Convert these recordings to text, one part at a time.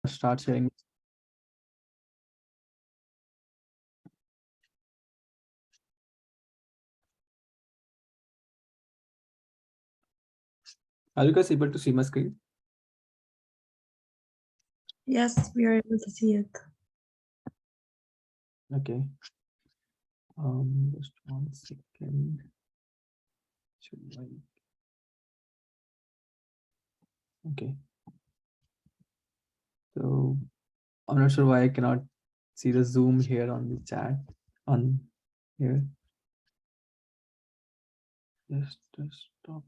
start sharing. Are you guys able to see my screen? Yes, we are able to see it. Okay. Just 1 second. Okay. So I'm not sure why I cannot see the Zoom here on the chat on here. Just stop.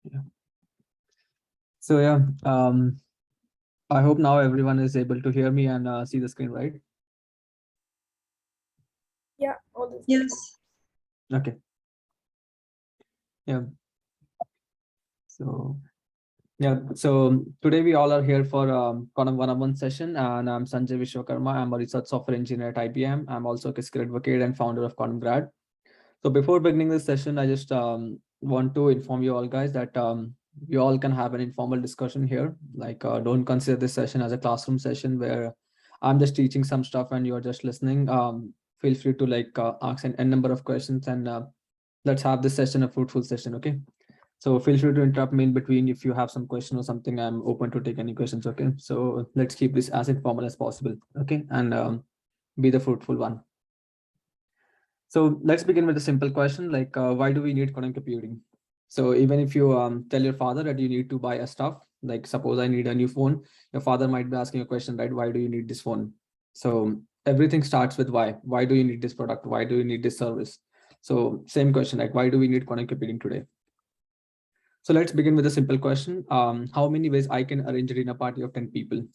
Yeah. So yeah, I hope now everyone is able to hear me and see the screen, right? Yeah, yes. Okay. Yeah. So yeah, so today we all are here for Quantum 101 session, and I'm Sanjay Vishwakarma. I'm a research software engineer at IBM. I'm also a Qiskit advocate and founder of QuantumGrad. So before beginning this session, I just want to inform you all guys that you all can have an informal discussion here. Like, don't consider this session as a classroom session where I'm just teaching some stuff and you're just listening. Feel free to ask n number of questions, and let's have this session a fruitful session. Okay. So feel free to interrupt me in between if you have some question or something. I'm open to take any questions. Okay. So let's keep this as informal as possible. Okay. And be the fruitful one. So let's begin with a simple question, like why do we need quantum computing? So even if you tell your father that you need to buy a stuff, like suppose I need a new phone, your father might be asking a question, right? Why do you need this phone? So everything starts with why. Why do you need this product? Why do you need this service? So same question, like why do we need quantum computing today? So let's begin with a simple question. How many ways I can arrange a dinner party of 10 people?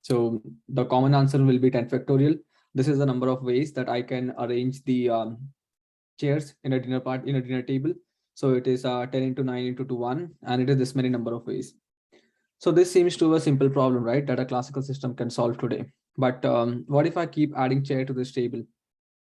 So the common answer will be 10 factorial. This is the number of ways that I can arrange the chairs in a dinner table. So it is 10 into 9 into 2 1, and it is this many number of ways. So this seems to be a simple problem, right, that a classical system can solve today. But what if I keep adding chair to this table?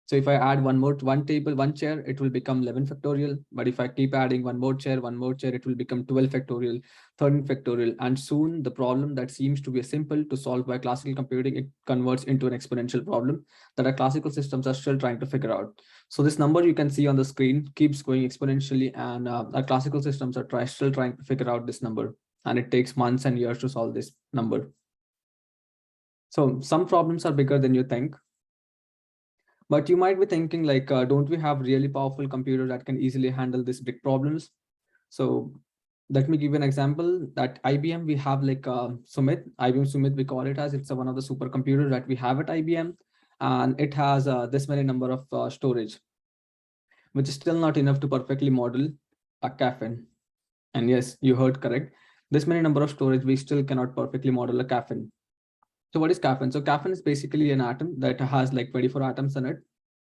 So if I add one table, one chair, it will become 11 factorial. But if I keep adding one more chair, it will become 12 factorial, 13 factorial. And soon the problem that seems to be simple to solve by classical computing, it converts into an exponential problem that our classical systems are still trying to figure out. So this number you can see on the screen keeps going exponentially, and our classical systems are still trying to figure out this number. And it takes months and years to solve this number. So some problems are bigger than you think. But you might be thinking like, don't we have really powerful computers that can easily handle these big problems? So let me give you an example that IBM, we have like IBM Sumit, we call it as, it's one of the supercomputers that we have at IBM. And it has this many number of storage, which is still not enough to perfectly model a caffeine. And yes, you heard correct. This many number of storage, we still cannot perfectly model a caffeine. So what is caffeine? So caffeine is basically an atom that has like 24 atoms in it.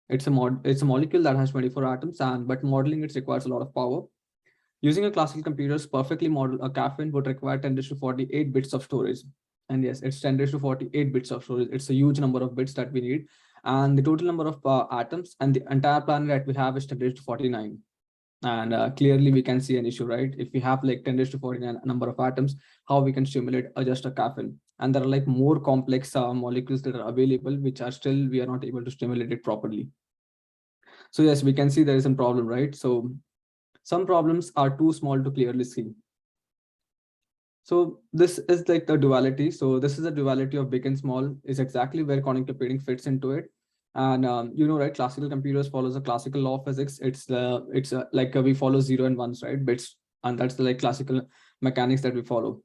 It's a molecule that has 24 atoms, and but modeling it requires a lot of power. Using a classical computers perfectly model a caffeine would require 10 to 48 bits of storage. And yes, it's 10 to 48 bits of storage. It's a huge number of bits that we need. And the total number of atoms and the entire planet that we have is 10 to 49. And clearly we can see an issue, right? If we have like 10 to 49 number of atoms, how we can stimulate just a caffeine? And there are like more complex molecules that are available, which are still, we are not able to stimulate it properly. So yes, we can see there is a problem, right? So some problems are too small to clearly see. So this is like the duality. So this is the duality of big and small, is exactly where quantum computing fits into it. And right, classical computers follows a classical law of physics. We follow 0 and 1s, right? Bits, and that's the like classical mechanics that we follow.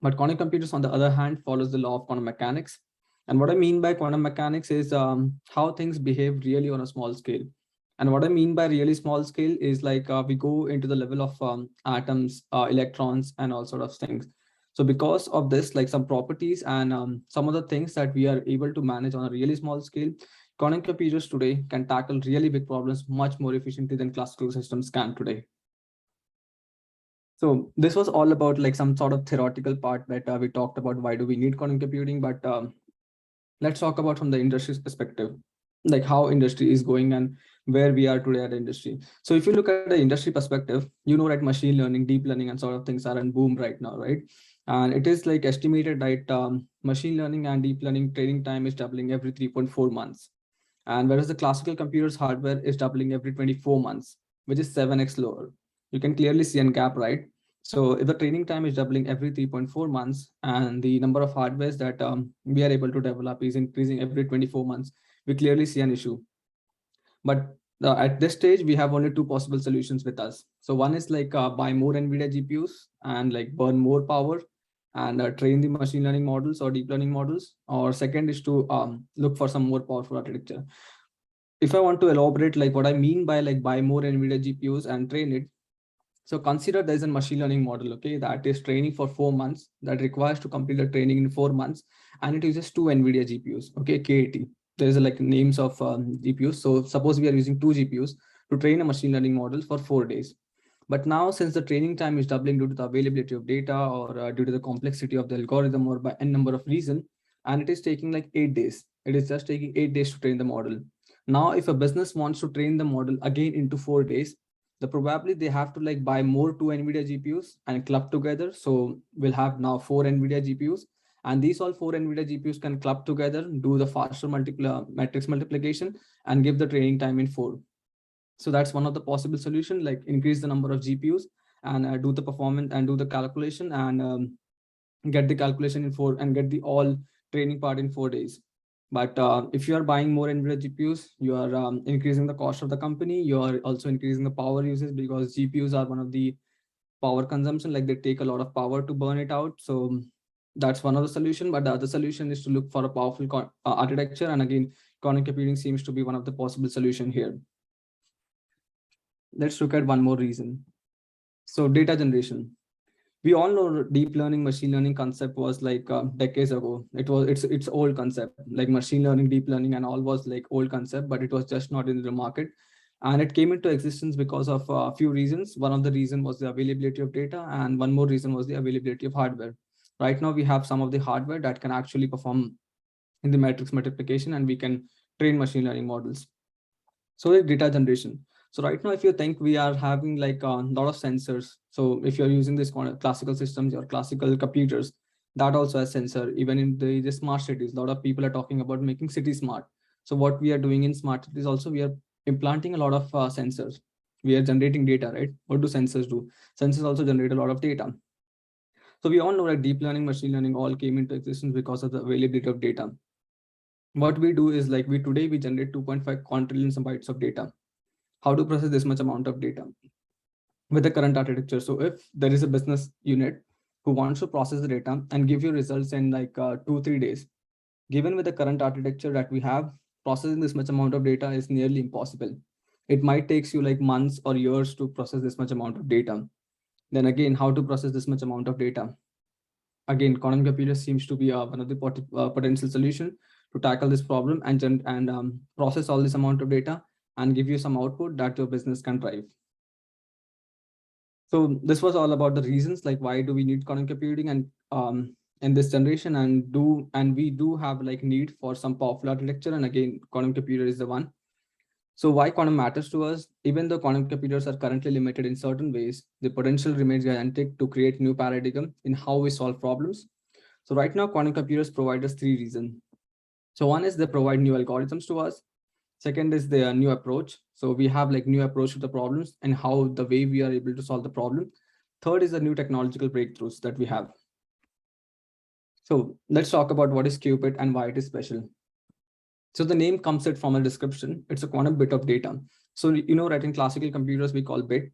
But quantum computers, on the other hand, follows the law of quantum mechanics. And what I mean by quantum mechanics is how things behave really on a small scale. And what I mean by really small scale is like we go into the level of atoms, electrons, and all sort of things. So because of this, like some properties and some of the things that we are able to manage on a really small scale, quantum computers today can tackle really big problems much more efficiently than classical systems can today. So this was all about like some sort of theoretical part that we talked about. Why do we need quantum computing? But let's talk about from the industry's perspective, like how industry is going and where we are today at the industry. So if you look at the industry perspective, right, machine learning, deep learning, and sort of things are in boom right now, right? And it is like estimated that machine learning and deep learning training time is doubling every 3.4 months. And whereas the classical computers hardware is doubling every 24 months, which is 7x lower. You can clearly see a gap, right? So if the training time is doubling every 3.4 months and the number of hardwares that we are able to develop is increasing every 24 months, we clearly see an issue. But at this stage, we have only two possible solutions with us. So one is like buy more NVIDIA GPUs and like burn more power and train the machine learning models or deep learning models. Or second is to look for some more powerful architecture. If I want to elaborate like what I mean by like buy more NVIDIA GPUs and train it, so consider there's a machine learning model, okay, that is training for 4 months, that requires to complete the training in 4 months, and it uses two NVIDIA GPUs, okay, K80. There's like names of GPUs. So suppose we are using two GPUs to train a machine learning model for 4 days. But now, since the training time is doubling due to the availability of data or due to the complexity of the algorithm or by n number of reasons, and it is taking like 8 days. It is just taking 8 days to train the model. Now, if a business wants to train the model again into 4 days, the probably they have to like buy more two NVIDIA GPUs and club together. So we'll have now 4 NVIDIA GPUs, and these all 4 NVIDIA GPUs can club together, do the faster matrix multiplication, and give the training time in 4. So that's one of the possible solution, like increase the number of GPUs and do the performance and do the calculation and get the calculation in 4 and get the all training part in 4 days. But if you are buying more NVIDIA GPUs, you are increasing the cost of the company. You are also increasing the power usage because GPUs are one of the power consumption, like they take a lot of power to burn it out. So that's one of the solution. But the other solution is to look for a powerful architecture. And again, quantum computing seems to be one of the possible solution here. Let's look at one more reason. So data generation. We all know deep learning, machine learning concept was like decades ago. It's old concept, like machine learning, deep learning, and all was like old concept, but it was just not in the market. And it came into existence because of a few reasons. One of the reason was the availability of data, and one more reason was the availability of hardware. Right now, we have some of the hardware that can actually perform in the matrix multiplication, and we can train machine learning models. So the data generation. So right now, if you think we are having like a lot of sensors. So if you're using this classical systems or classical computers, that also has sensor. Even in the smart cities, a lot of people are talking about making cities smart. So what we are doing in smart cities also, we are implanting a lot of sensors. We are generating data, right? What do sensors do? Sensors also generate a lot of data. So we all know that deep learning, machine learning all came into existence because of the availability of data. What we do is like today we generate 2.5 quadrillion bytes of data. How to process this much amount of data with the current architecture? So if there is a business unit who wants to process the data and give you results in like 2-3 days, given with the current architecture that we have, processing this much amount of data is nearly impossible. It might takes you like months or years to process this much amount of data. Then again, how to process this much amount of data? Again, quantum computer seems to be one of the potential solution to tackle this problem and process all this amount of data and give you some output that your business can drive. So this was all about the reasons, like why do we need quantum computing and in this generation, and we do have like need for some powerful architecture, and again, quantum computer is the one. So why quantum matters to us? Even though quantum computers are currently limited in certain ways, the potential remains gigantic to create new paradigm in how we solve problems. So right now, quantum computers provide us 3 reasons. So one is they provide new algorithms to us. Second is the new approach. So we have like new approach to the problems and how the way we are able to solve the problem. Third is the new technological breakthroughs that we have. So let's talk about what is qubit and why it is special. So the name comes it from a description. It's a quantum bit of data. So right, in classical computers we call bit.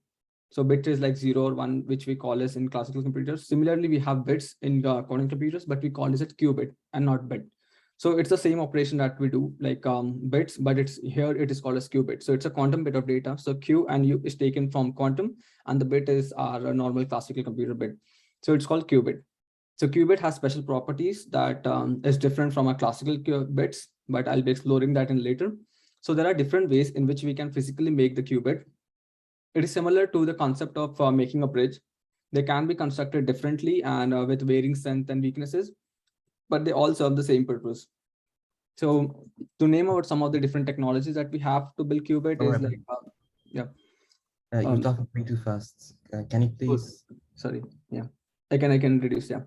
So bit is like 0 or 1, which we call as in classical computers. Similarly, we have bits in quantum computers, but we call this as qubit and not bit. So it's the same operation that we do, like bits, but it's here it is called as qubit. So it's a quantum bit of data. So Q and U is taken from quantum, and the bit is our normal classical computer bit. So it's called qubit. So qubit has special properties that is different from our classical bits, but I'll be exploring that in later. So there are different ways in which we can physically make the qubit. It is similar to the concept of making a bridge. They can be constructed differently and with varying strength and weaknesses, but they all serve the same purpose. So to name out some of the different technologies that we have to build qubit is like, yeah. You're talking way too fast. Can you please? Sorry. Yeah, I can reduce. Yeah.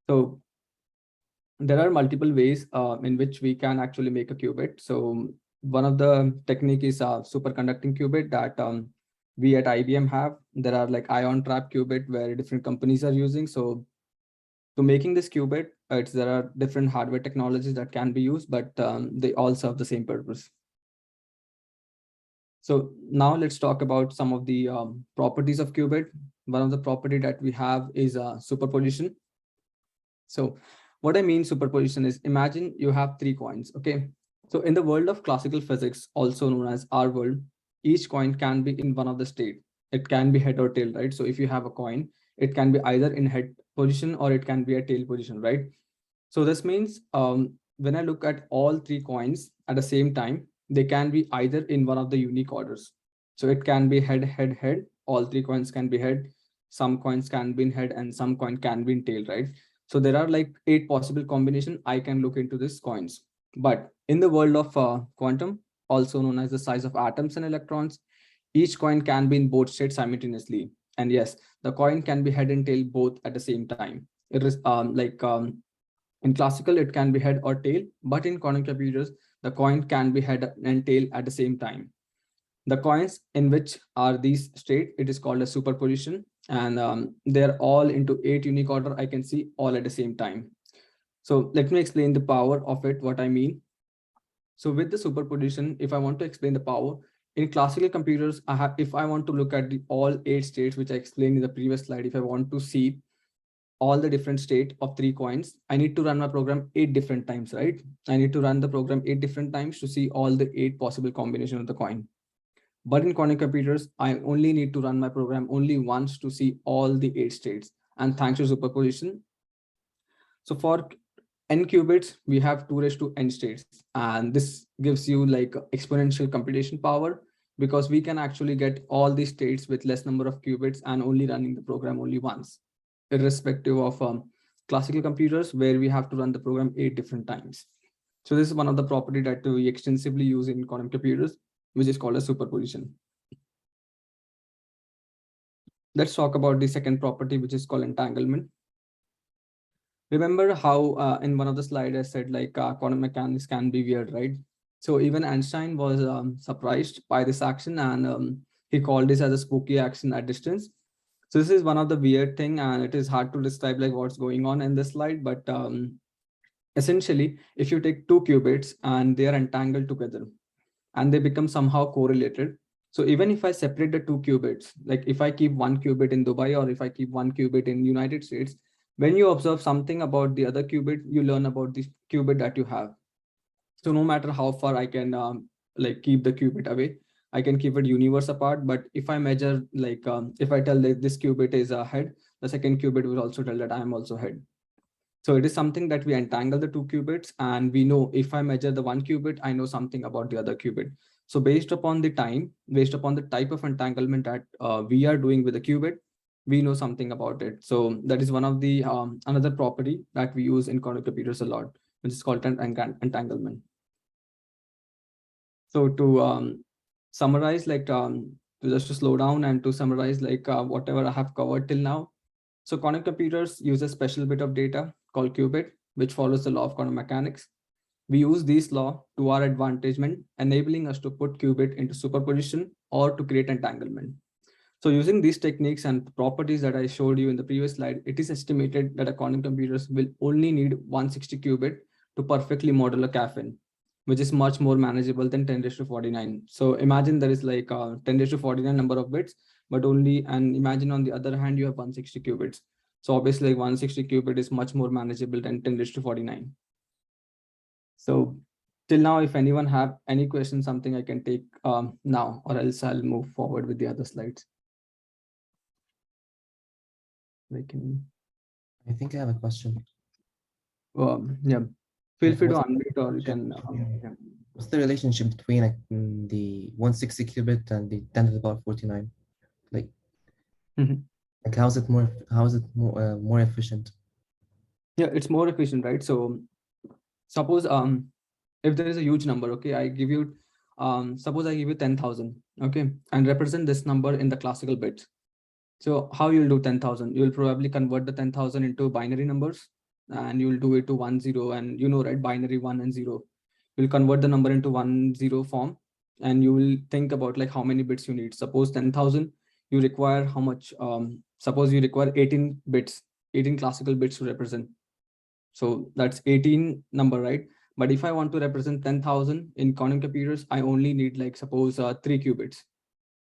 So there are multiple ways in which we can actually make a qubit. So one of the technique is superconducting qubit that we at IBM have. There are like ion trap qubit where different companies are using. So to making this qubit, there are different hardware technologies that can be used, but they all serve the same purpose. So now let's talk about some of the properties of qubit. One of the property that we have is superposition. So what I mean superposition is, imagine you have 3 coins, okay? So in the world of classical physics, also known as our world, each coin can be in one of the state. It can be head or tail, right? So if you have a coin, it can be either in head position or it can be a tail position, right? So this means when I look at all 3 coins at the same time, they can be either in one of the unique orders. So it can be head, head, head. All 3 coins can be head. Some coins can be in head and some coin can be in tail, right? So there are like 8 possible combination I can look into these coins. But in the world of quantum, also known as the size of atoms and electrons, each coin can be in both states simultaneously. And yes, the coin can be head and tail both at the same time. It is in classical, it can be head or tail, but in quantum computers, the coin can be head and tail at the same time. The coins in which are these state, it is called a superposition, and they're all into 8 unique order. I can see all at the same time. So let me explain the power of it, what I mean. So with the superposition, if I want to explain the power, in classical computers, if I want to look at the all 8 states, which I explained in the previous slide, if I want to see all the different state of 3 coins, I need to run my program 8 different times, right? I need to run the program 8 different times to see all the 8 possible combination of the coin. But in quantum computers, I only need to run my program only once to see all the 8 states. And thanks to superposition. So for n qubits, we have 2 raised to n states. And this gives you like exponential computation power, because we can actually get all these states with less number of qubits and only running the program only once, irrespective of classical computers where we have to run the program 8 different times. So this is one of the property that we extensively use in quantum computers, which is called a superposition. Let's talk about the second property, which is called entanglement. Remember how in one of the slides I said like quantum mechanics can be weird, right? So even Einstein was surprised by this action, and he called this as a spooky action at distance. So this is one of the weird thing, and it is hard to describe like what's going on in this slide, but essentially, if you take 2 qubits and they are entangled together and they become somehow correlated. So even if I separate the 2 qubits, like if I keep 1 qubit in Dubai or if I keep 1 qubit in United States, when you observe something about the other qubit, you learn about the qubit that you have. So no matter how far I can like keep the qubit away, I can keep it universe apart. But if I measure like if I tell that this qubit is a head, the second qubit will also tell that I am also head. So it is something that we entangle the 2 qubits, and we know if I measure the 1 qubit, I know something about the other qubit. So based upon the time, based upon the type of entanglement that we are doing with the qubit, we know something about it. So that is one of the another property that we use in quantum computers a lot, which is called entanglement. So to summarize, like to just to slow down and to summarize like whatever I have covered till now. So quantum computers use a special bit of data called qubit, which follows the law of quantum mechanics. We use this law to our advantagement, enabling us to put qubit into superposition or to create entanglement. So using these techniques and properties that I showed you in the previous slide, it is estimated that a quantum computers will only need 160 qubit to perfectly model a caffeine, which is much more manageable than 10 raised to 49. So imagine there is like 10 raised to 49 number of bits, but only, and imagine on the other hand, you have 160 qubits. So obviously like 160 qubit is much more manageable than 10 raised to 49. So till now, if anyone have any questions, something I can take now, or else I'll move forward with the other slides. I think I have a question. Yeah, feel free to unmute, or you can. What's the relationship between like, the 160 qubit and the 10 to the power 49? Like, like how is it more efficient? Yeah, it's more efficient, right? So suppose if there is a huge number, okay, I give you, suppose I give you 10,000, okay, and represent this number in the classical bits. So how you'll do 10,000? You'll probably convert the 10,000 into binary numbers, and you'll do it to 1 0, and right, binary 1 and 0. You'll convert the number into 1 0 form, and you will think about like how many bits you need. Suppose 10,000, you require how much? Suppose you require 18 bits, 18 classical bits to represent. So that's 18 number, right? But if I want to represent 10,000 in quantum computers, I only need like suppose 3 qubits.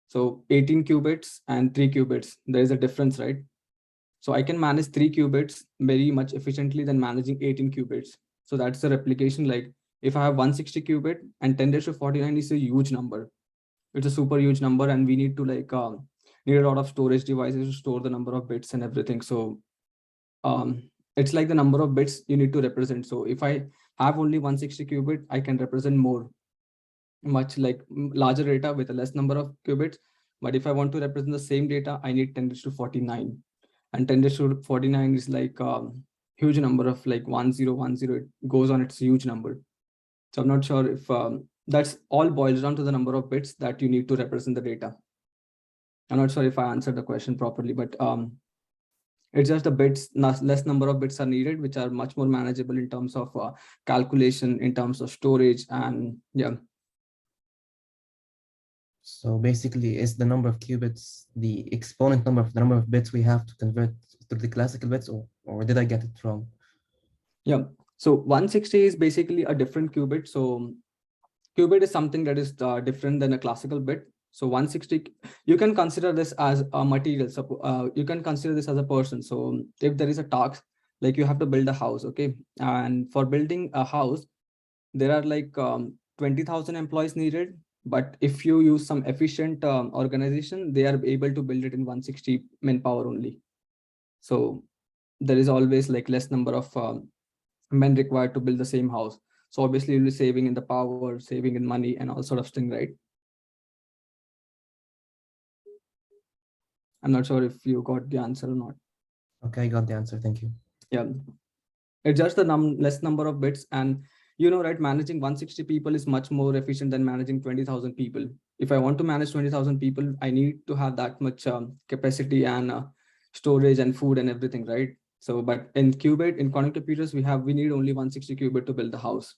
So 18 qubits and 3 qubits, there is a difference, right? So I can manage 3 qubits very much efficiently than managing 18 qubits. So that's the replication. Like if I have 160 qubit and 10 raised to 49 is a huge number. It's a super huge number, and we need to like need a lot of storage devices to store the number of bits and everything. So it's like the number of bits you need to represent. So if I have only 160 qubit, I can represent more, much like larger data with a less number of qubits. But if I want to represent the same data, I need 10 raised to 49, and 10 raised to 49 is like huge number of like 1010. It goes on, it's a huge number. So I'm not sure if that's all boils down to the number of bits that you need to represent the data. I'm not sure if I answered the question properly, but it's just the bits, less number of bits are needed, which are much more manageable in terms of calculation, in terms of storage, and yeah. So basically, is the number of qubits the exponent number of the number of bits we have to convert to the classical bits, or did I get it wrong? Yeah. So 160 is basically a different qubit. So qubit is something that is different than a classical bit. So 160, you can consider this as a material. So you can consider this as a person. So if there is a task, like you have to build a house, okay, and for building a house, there are like 20,000 employees needed. But if you use some efficient organization, they are able to build it in 160 manpower only. So there is always like less number of men required to build the same house. So obviously you'll be saving in the power, saving in money, and all sort of thing, right? I'm not sure if you got the answer or not. Okay, I got the answer. Thank you. Yeah, it's just the less number of bits, and right, managing 160 people is much more efficient than managing 20,000 people. If I want to manage 20,000 people, I need to have that much capacity and storage and food and everything, right? So, but in qubit, in quantum computers, we need only 160 qubit to build the house,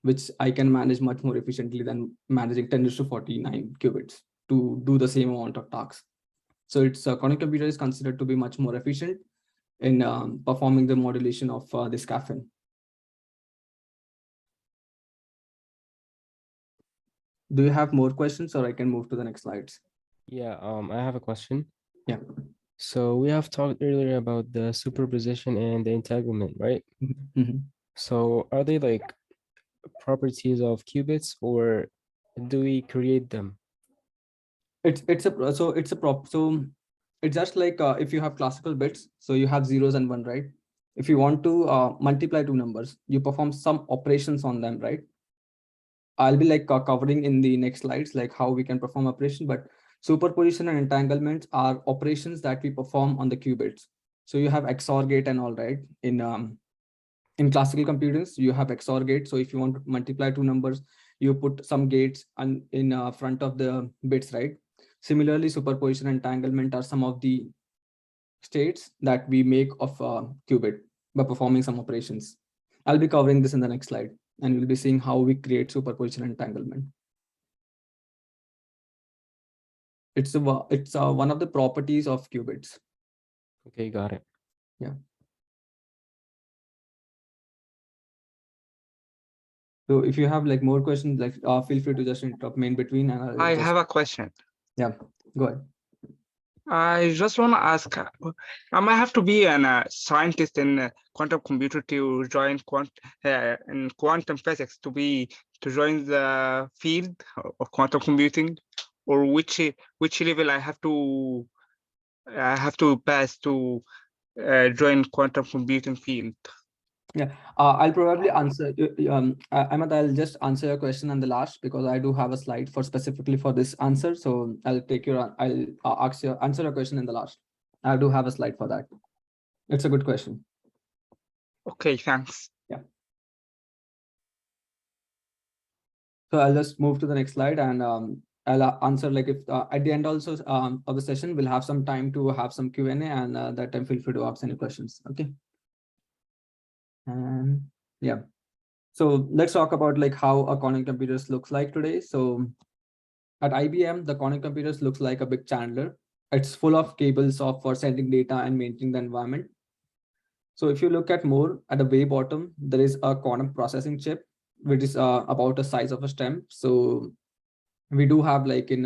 which I can manage much more efficiently than managing 10 to 49 qubits to do the same amount of tasks. So it's quantum computer is considered to be much more efficient in performing the modulation of this caffeine. Do you have more questions, or I can move to the next slides? Yeah, I have a question. Yeah. So we have talked earlier about the superposition and the entanglement, right? Mm-hmm. So are they like properties of qubits, or do we create them? It's just like if you have classical bits, so you have zeros and one, right? If you want to multiply two numbers, you perform some operations on them, right? I'll be like covering in the next slides, like how we can perform operation, but superposition and entanglement are operations that we perform on the qubits. So you have XOR gate and all, right? In classical computers, you have XOR gate. So if you want to multiply two numbers, you put some gates in front of the bits, right? Similarly, superposition and entanglement are some of the states that we make of qubit by performing some operations. I'll be covering this in the next slide, and we'll be seeing how we create superposition and entanglement. It's one of the properties of qubits. Okay, got it. Yeah. So if you have like more questions, like feel free to just interrupt me in between. And I have a question. Yeah, go ahead. I just want to ask, I might have to be a scientist in quantum computer to join in quantum physics to join the field of quantum computing, or which level I have to pass to join quantum computing field. Yeah, I'll probably answer. Ahmed, I'll just answer your question on the last, because I do have a slide for specifically for this answer. So I'll answer your question in the last. I do have a slide for that. It's a good question. Okay, thanks. Yeah. So I'll just move to the next slide, and I'll answer, like, if at the end also of the session, we'll have some time to have some Q&A, and that time feel free to ask any questions. Okay. And yeah, so let's talk about like how a quantum computers looks like today. So at IBM, the quantum computers looks like a big chandler. It's full of cables for sending data and maintaining the environment. So if you look at more at the way bottom, there is a quantum processing chip, which is about the size of a stem. So we do have, like, in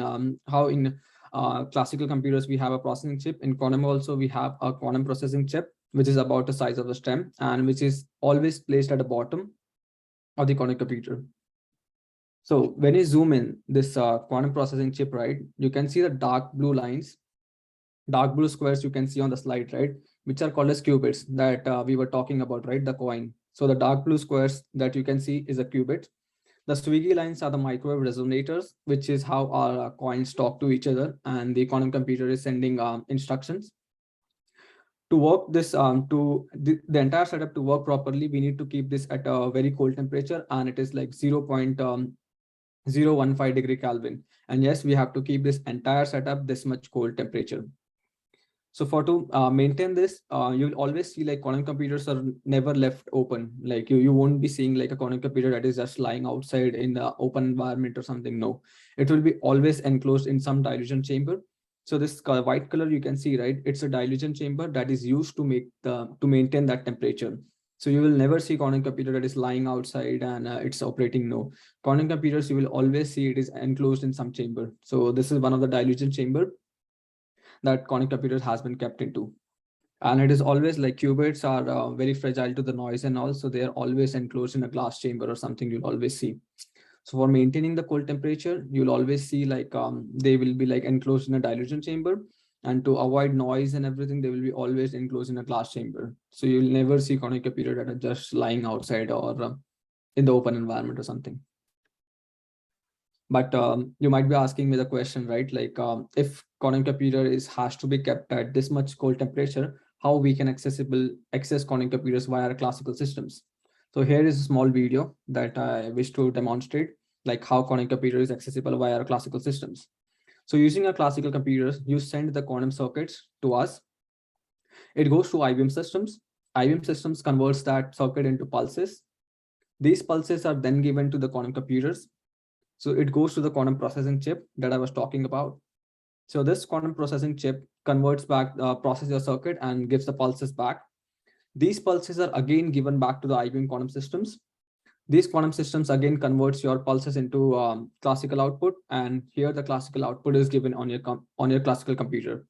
how in classical computers we have a processing chip, in quantum also we have a quantum processing chip, which is about the size of the stem and which is always placed at the bottom of the quantum computer. So when you zoom in this quantum processing chip, right, you can see the dark blue lines, dark blue squares you can see on the slide, right, which are called as qubits that we were talking about, right, the coin. So the dark blue squares that you can see is a qubit. The swiggy lines are the microwave resonators, which is how our coins talk to each other, and the quantum computer is sending instructions. To work this, the entire setup to work properly, we need to keep this at a very cold temperature, and it is like 0.015 degree Kelvin. And yes, we have to keep this entire setup this much cold temperature. So to maintain this, you'll always see like quantum computers are never left open. Like you won't be seeing like a quantum computer that is just lying outside in the open environment or something. No, it will be always enclosed in some dilution chamber. So this white color you can see, right? It's a dilution chamber that is used to maintain that temperature. So you will never see quantum computer that is lying outside and it's operating. No, quantum computers, you will always see it is enclosed in some chamber. So this is one of the dilution chamber that quantum computers has been kept into. And it is always like qubits are very fragile to the noise, and also they are always enclosed in a glass chamber or something you'll always see. So for maintaining the cold temperature, you'll always see like they will be like enclosed in a dilution chamber, and to avoid noise and everything, they will be always enclosed in a glass chamber. So you'll never see quantum computer that are just lying outside or in the open environment or something. But you might be asking me the question, right? Like if quantum computer has to be kept at this much cold temperature, how we can access quantum computers via classical systems? So here is a small video that I wish to demonstrate, like how quantum computer is accessible via classical systems. So using a classical computers, you send the quantum circuits to us. It goes to IBM systems. IBM systems converts that circuit into pulses. These pulses are then given to the quantum computers. So it goes to the quantum processing chip that I was talking about. So this quantum processing chip converts back, process your circuit and gives the pulses back. These pulses are again given back to the IBM quantum systems. These quantum systems again converts your pulses into classical output, and here the classical output is given on your classical computer.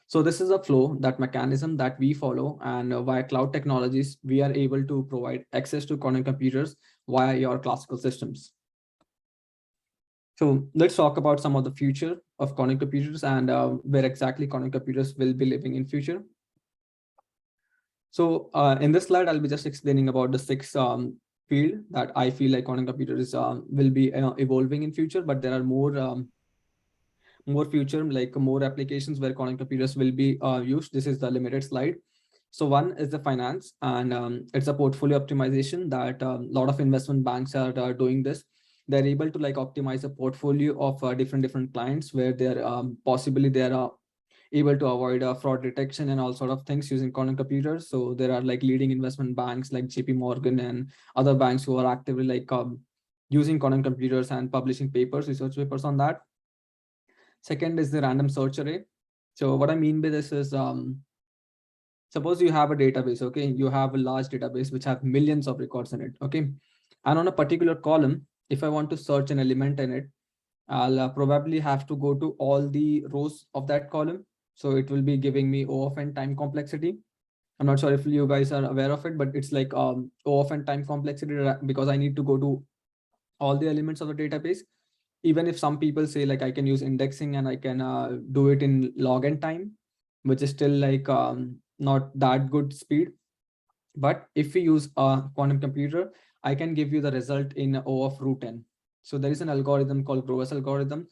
So this is a flow, that mechanism that we follow, and via cloud technologies, we are able to provide access to quantum computers via your classical systems. So let's talk about some of the future of quantum computers and where exactly quantum computers will be living in future. So in this slide, I'll be just explaining about the six field that I feel like quantum computers will be evolving in future, but there are more future, like more applications where quantum computers will be used. This is the limited slide. So one is the finance, and it's a portfolio optimization that a lot of investment banks are doing this. They're able to like optimize a portfolio of different clients where they're possibly able to avoid fraud detection and all sort of things using quantum computers. So there are like leading investment banks like JP Morgan and other banks who are actively like using quantum computers and publishing research papers on that. Second is the random search array. So what I mean by this is, suppose you have a database, okay? You have a large database which have millions of records in it, okay? And on a particular column, if I want to search an element in it, I'll probably have to go to all the rows of that column. So it will be giving me O of n time complexity. I'm not sure if you guys are aware of it, but it's like O of n time complexity, because I need to go to all the elements of the database. Even if some people say like I can use indexing and I can do it in log n time, which is still like not that good speed. But if we use a quantum computer, I can give you the result in O of root n. So there is an algorithm called Grover's algorithm.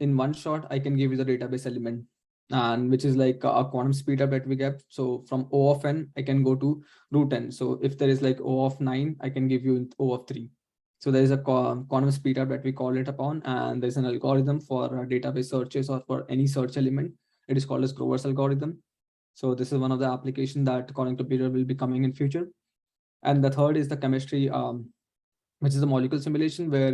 In one shot, I can give you the database element, and which is like a quantum speed up that we get. So from O of n, I can go to root n. So if there is like O of 9, I can give you O of 3. So there is a quantum speedup that we call it upon, and there's an algorithm for database searches or for any search element. It is called as Grover's algorithm. So this is one of the applications that quantum computer will be coming in future. And the third is the chemistry, which is a molecule simulation, where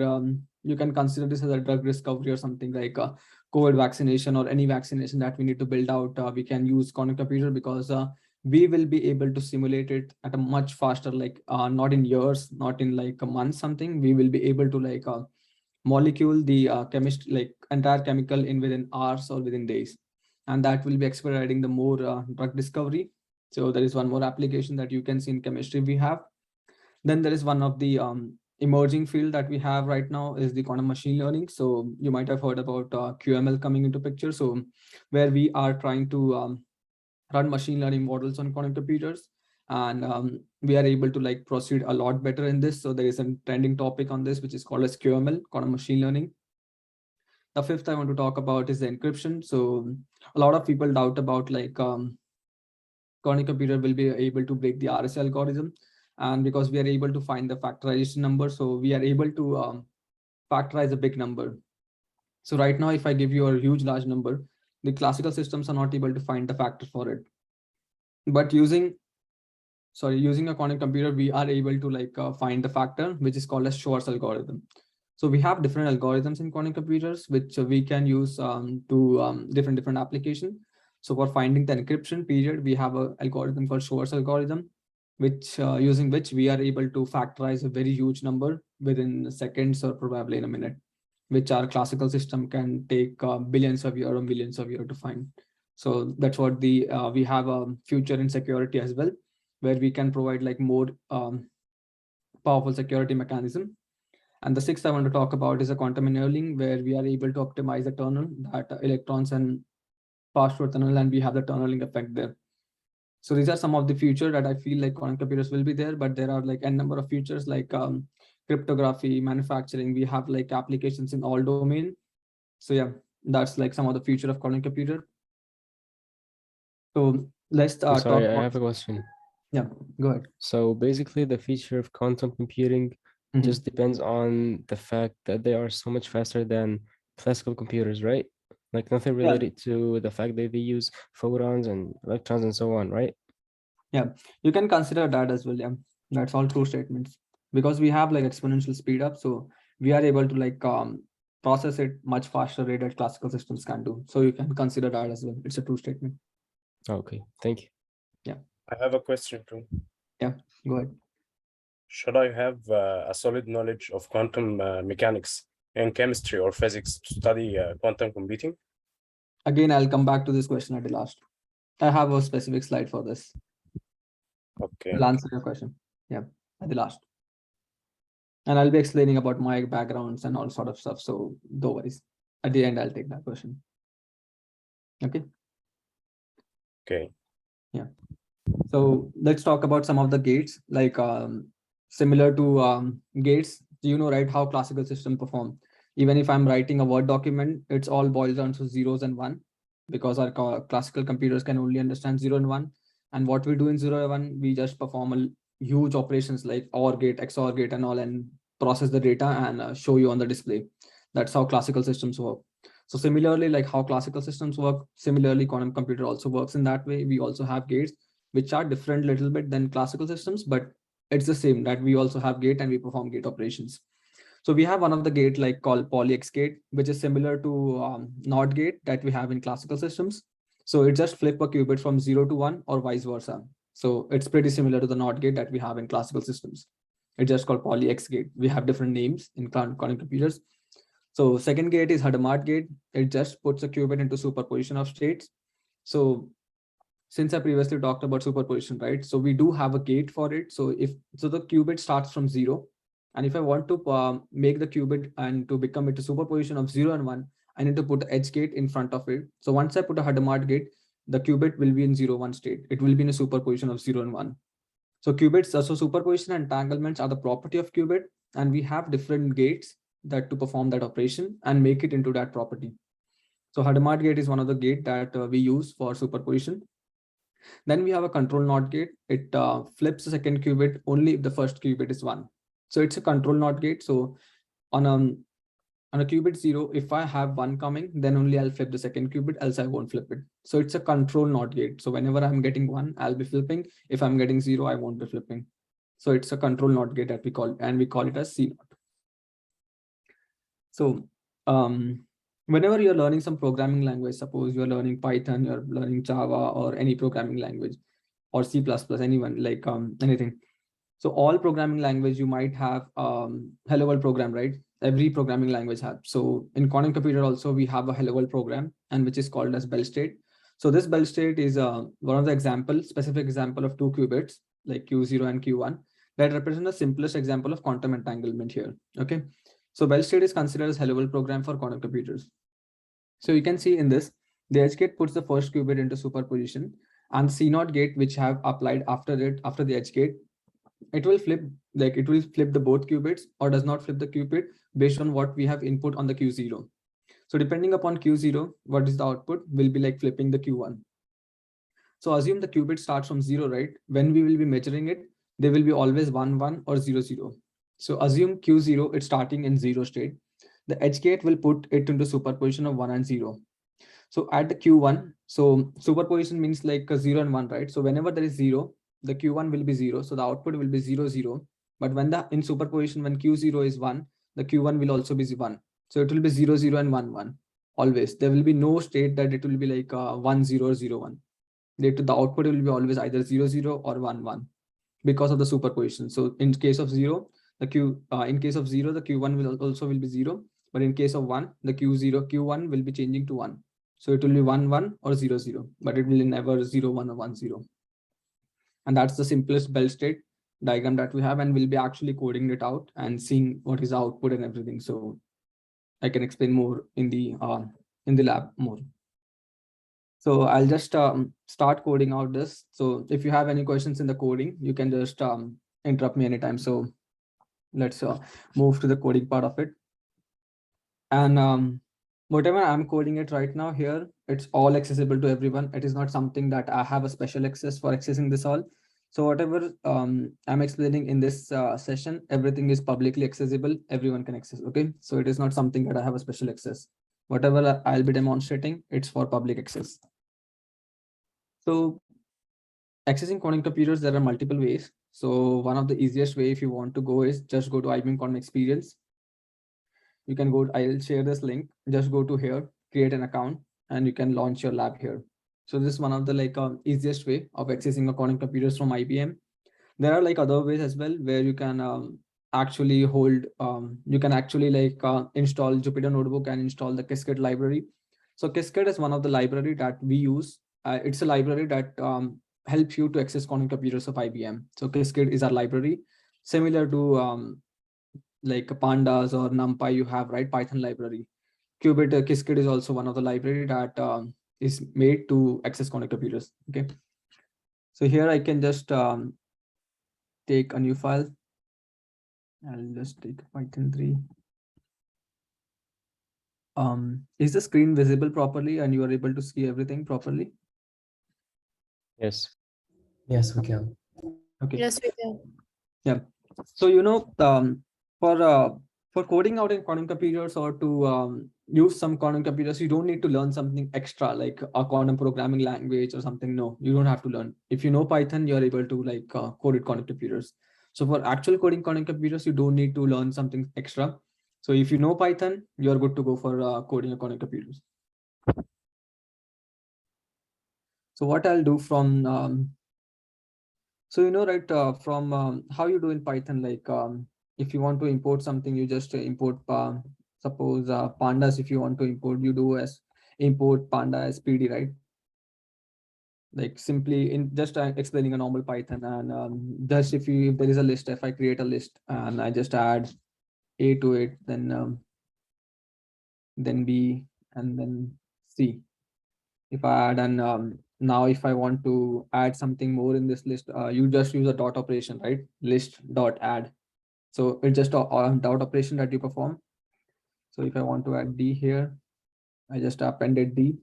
you can consider this as a drug discovery or something like a COVID vaccination or any vaccination that we need to build out. We can use quantum computer because we will be able to simulate it at a much faster, like not in years, not in like a month, something. We will be able to like molecule the chemistry, like entire chemical in within hours or within days. And that will be expediting the more drug discovery. So there is one more application that you can see in chemistry we have. Then there is one of the emerging field that we have right now is the quantum machine learning. So you might have heard about QML coming into picture. So where we are trying to run machine learning models on quantum computers, and we are able to like proceed a lot better in this. So there is a trending topic on this, which is called as QML, quantum machine learning. The fifth I want to talk about is the encryption. So a lot of people doubt about like quantum computer will be able to break the RSA algorithm. And because we are able to find the factorization number, so we are able to factorize a big number. So right now, if I give you a huge large number, the classical systems are not able to find the factor for it. But using a quantum computer, we are able to like find the factor, which is called as Schwarz algorithm. So we have different algorithms in quantum computers, which we can use to different applications. So for finding the encryption period, we have an algorithm called Schwarz algorithm, which using which we are able to factorize a very huge number within seconds or probably in a minute, which our classical system can take billions of years or millions of years to find. So that's what the we have a future in security as well, where we can provide like more powerful security mechanism. And the sixth I want to talk about is a quantum annealing, where we are able to optimize the tunnel that electrons and pass through a tunnel, and we have the tunneling effect there. So these are some of the future that I feel like quantum computers will be there, but there are like n number of features like cryptography, manufacturing. We have like applications in all domain. So yeah, that's like some of the future of quantum computer. So let's I'm sorry, talk I about, have a question. yeah, go ahead. So basically, the feature of quantum computing just depends on the fact that they are so much faster than classical computers, right? Like nothing related to the fact that they use photons and electrons and so on, right? Yeah, you can consider that as well. Yeah, that's all true statements, because we have like exponential speed up. So we are able to like process it much faster rate that classical systems can do. So you can consider that as well. It's a true statement. Okay, thank you. Yeah. I have a question too. Yeah, go ahead. Should I have a solid knowledge of quantum mechanics in chemistry or physics to study quantum computing? Again, I'll come back to this question at the last. I have a specific slide for this. Okay. I'll answer your question. Yeah, at the last. And I'll be explaining about my backgrounds and all sort of stuff. So no worries. At the end, I'll take that question. Okay. Okay. Yeah. So let's talk about some of the gates, like similar to gates. You know, right, how classical system perform. Even if I'm writing a Word document, it's all boils down to zeros and one, because our classical computers can only understand 0 and 1. And what we do in 0 and 1, we just perform a huge operations like OR gate, XOR gate and all, and process the data and show you on the display. That's how classical systems work. So similarly, like how classical systems work, similarly quantum computer also works in that way. We also have gates, which are different little bit than classical systems, but it's the same, that we also have gate and we perform gate operations. So we have one of the gate like called poly X gate, which is similar to NOT gate that we have in classical systems. So it just flip a qubit from 0 to 1 or vice versa. So it's pretty similar to the NOT gate that we have in classical systems. It's just called poly X gate. We have different names in quantum computers. So second gate is Hadamard gate. It just puts a qubit into superposition of states. So since I previously talked about superposition, right? So we do have a gate for it. So the qubit starts from 0. And if I want to make the qubit and to become it a superposition of 0 and 1, I need to put the edge gate in front of it. So once I put a Hadamard gate, the qubit will be in 0, 1 state. It will be in a superposition of 0 and 1. So qubits, so superposition and entanglements are the property of qubit. And we have different gates that to perform that operation and make it into that property. So Hadamard gate is one of the gate that we use for superposition. Then we have a control NOT gate. It flips the second qubit only if the first qubit is 1. So it's a control NOT gate. So on a qubit 0, if I have 1 coming, then only I'll flip the second qubit, else I won't flip it. So it's a control NOT gate. So whenever I'm getting 1, I'll be flipping. If I'm getting 0, I won't be flipping. So it's a control NOT gate that we call, and we call it as C NOT. So whenever you're learning some programming language, suppose you're learning Python, you're learning Java or any programming language, or C++, anyone, like anything. So all programming language, you might have hello world program, right? Every programming language has. So in quantum computer also, we have a hello world program, and which is called as Bell state. So this Bell state is one of the specific example of 2 qubits, like Q0 and Q1, that represent the simplest example of quantum entanglement here. Okay. So Bell state is considered as hello world program for quantum computers. So you can see in this, the edge gate puts the first qubit into superposition, and the C0 gate, which have applied after the edge gate, it will flip the both qubits or does not flip the qubit based on what we have input on the Q0. So depending upon Q0, what is the output will be like flipping the Q1. So assume the qubit starts from 0, right? When we will be measuring it, they will be always 1, 1 or 0, 0. So assume Q0, it's starting in 0 state. The edge gate will put it into superposition of 1 and 0. So at the Q1, so superposition means like a 0 and 1, right? So whenever there is 0, the Q1 will be 0. So the output will be 0, 0. But when in superposition, when Q0 is 1, the Q1 will also be 1. So it will be 0, 0 and 1, 1. Always. There will be no state that it will be like 1, 0 or 0, 1. The output will be always either 0, 0 or 1, 1 because of the superposition. So in case of 0, the Q1 will be 0. But in case of 1, the Q1 will be changing to 1. So it will be 1, 1 or 0, 0, but it will never 0, 1 or 1, 0. And that's the simplest Bell state diagram that we have, and we'll be actually coding it out and seeing what is the output and everything. So I can explain more in the lab more. So I'll just start coding out this. So if you have any questions in the coding, you can just interrupt me anytime. So let's move to the coding part of it. And whatever I'm coding it right now here, it's all accessible to everyone. It is not something that I have a special access for accessing this all. So whatever I'm explaining in this session, everything is publicly accessible. Everyone can access. Okay. So it is not something that I have a special access. Whatever I'll be demonstrating, it's for public access. So accessing quantum computers, there are multiple ways. So one of the easiest way, if you want to go, is just go to IBM Quantum Experience. You can go, I'll share this link. Just go to here, create an account, and you can launch your lab here. So this is one of the easiest way of accessing a quantum computers from IBM. There are other ways as well, where you can actually hold, you can actually install Jupyter Notebook and install the Qiskit library. So Qiskit is one of the library that we use. It's a library that helps you to access quantum computers of IBM. So Qiskit is our library, similar to like pandas or NumPy you have, right? Python library. Qiskit is also one of the library that is made to access quantum computers. Okay. So here I can just take a new file. I'll just take Python 3. Is the screen visible properly and you are able to see everything properly? Yes. Yes, we can. Okay. Yes, we can. Yeah. So for coding out in quantum computers or to use some quantum computers, you don't need to learn something extra like a quantum programming language or something. No, you don't have to learn. If you know Python, you're able to code it quantum computers. So for actual coding quantum computers, you don't need to learn something extra. So if you know Python, you're good to go for coding quantum computers. So what I'll do from so right from how you do in Python, if you want to import something, you just import suppose pandas. If you want to import, you do as import panda as PD, right? Like simply in just explaining a normal Python, and just if there is a list, if I create a list and I just add A to it, then B and then C. If I add and now if I want to add something more in this list, you just use a dot operation, right? List dot add. So it's just a dot operation that you perform. So if I want to add D here, I just appended D.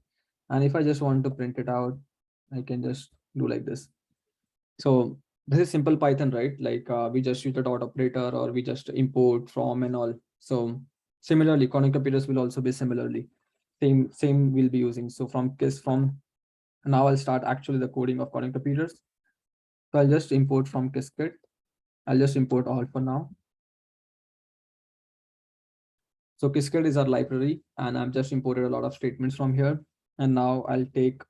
And if I just want to print it out, I can just do like this. So this is simple Python, right? Like we just use the dot operator or we just import from and all. So similarly, quantum computers will also be similarly same we'll be using. So from now I'll start actually the coding of quantum computers. So I'll just import from Qiskit. I'll just import all for now. So Qiskit is our library, and I've just imported a lot of statements from here. And now I'll take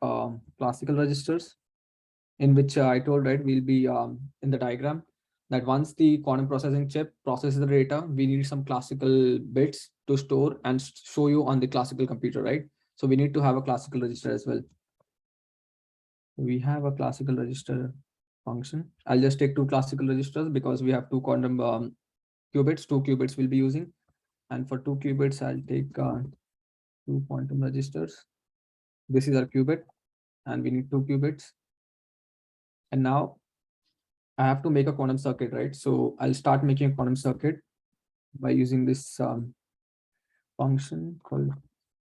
classical registers, in which I told, right, we'll be in the diagram that once the quantum processing chip processes the data, we need some classical bits to store and show you on the classical computer, right? So we need to have a classical register as well. We have a classical register function. I'll just take two classical registers because we have two quantum qubits. 2 qubits we'll be using. And for 2 qubits, I'll take 2 quantum registers. This is our qubit, and we need 2 qubits. And now I have to make a quantum circuit, right? So I'll start making a quantum circuit by using this function called